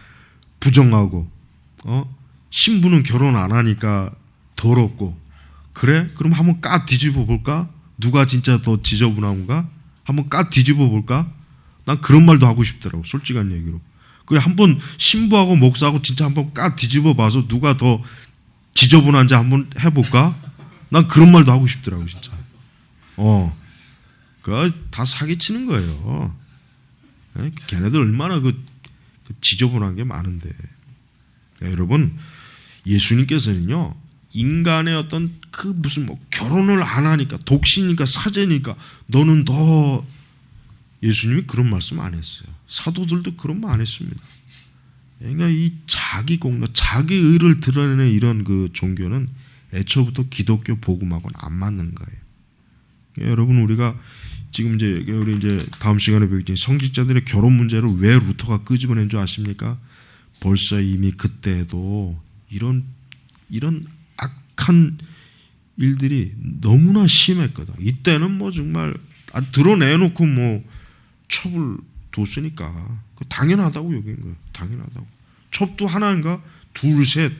부정하고, 신부는 결혼 안 하니까 더럽고, 그래? 그럼 한번 까 뒤집어 볼까? 누가 진짜 더 지저분한가? 한번 까 뒤집어 볼까? 난 그런 말도 하고 싶더라고, 솔직한 얘기로. 그래, 한번 신부하고 목사하고 진짜 한번 까 뒤집어 봐서 누가 더 지저분한지 한번 해볼까? 난 그런 말도 하고 싶더라고, 진짜. 그 다 사기치는 거예요. 걔네들 얼마나 그 지저분한 게 많은데. 여러분, 예수님께서는요, 인간의 어떤 그 무슨 뭐 결혼을 안 하니까, 독신이니까, 사제니까 너는 더, 예수님이 그런 말씀 안 했어요. 사도들도 그런 말 안 했습니다. 그러니까 이 자기 공로, 자기 의를 드러내는 이런 그 종교는 애초부터 기독교 복음하고는 안 맞는 거예요. 여러분, 우리가 지금 우리 다음 시간에 배우겠지만 성직자들의 결혼 문제를 왜 루터가 끄집어낸 줄 아십니까? 벌써 이미 그때도 이런 악한 일들이 너무나 심했거든. 이때는 뭐 정말 드러내놓고 뭐 첩을 뒀으니까 당연하다고 여긴 거예요. 당연하다고. 첩도 하나인가 둘, 셋.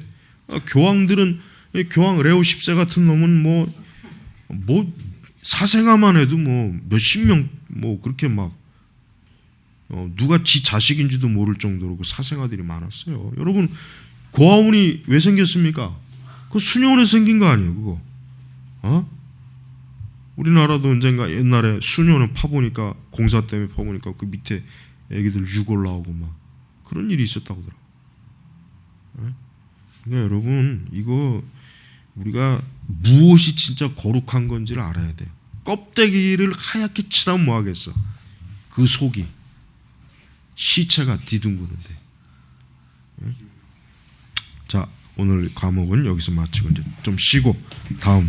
교황들은 교황 레오 10세 같은 놈은 뭐 사생아만 해도 뭐 몇십 명 뭐 그렇게 막 누가 지 자식인지도 모를 정도로 그 사생아들이 많았어요. 여러분, 고아원이 왜 생겼습니까? 그 수녀원에 생긴 거 아니에요, 그거? 우리나라도 언젠가 옛날에 수녀원 파보니까, 공사 때문에 파보니까 그 밑에 애기들 육 올라오고 막 그런 일이 있었다고 하더라고요. 그러니까 여러분, 이거 우리가 무엇이 진짜 거룩한 건지를 알아야 돼요. 껍데기를 하얗게 칠하면 뭐하겠어? 그 속이 시체가 뒤둥그는데. 자, 오늘 과목은 여기서 마치고 이제 좀 쉬고 다음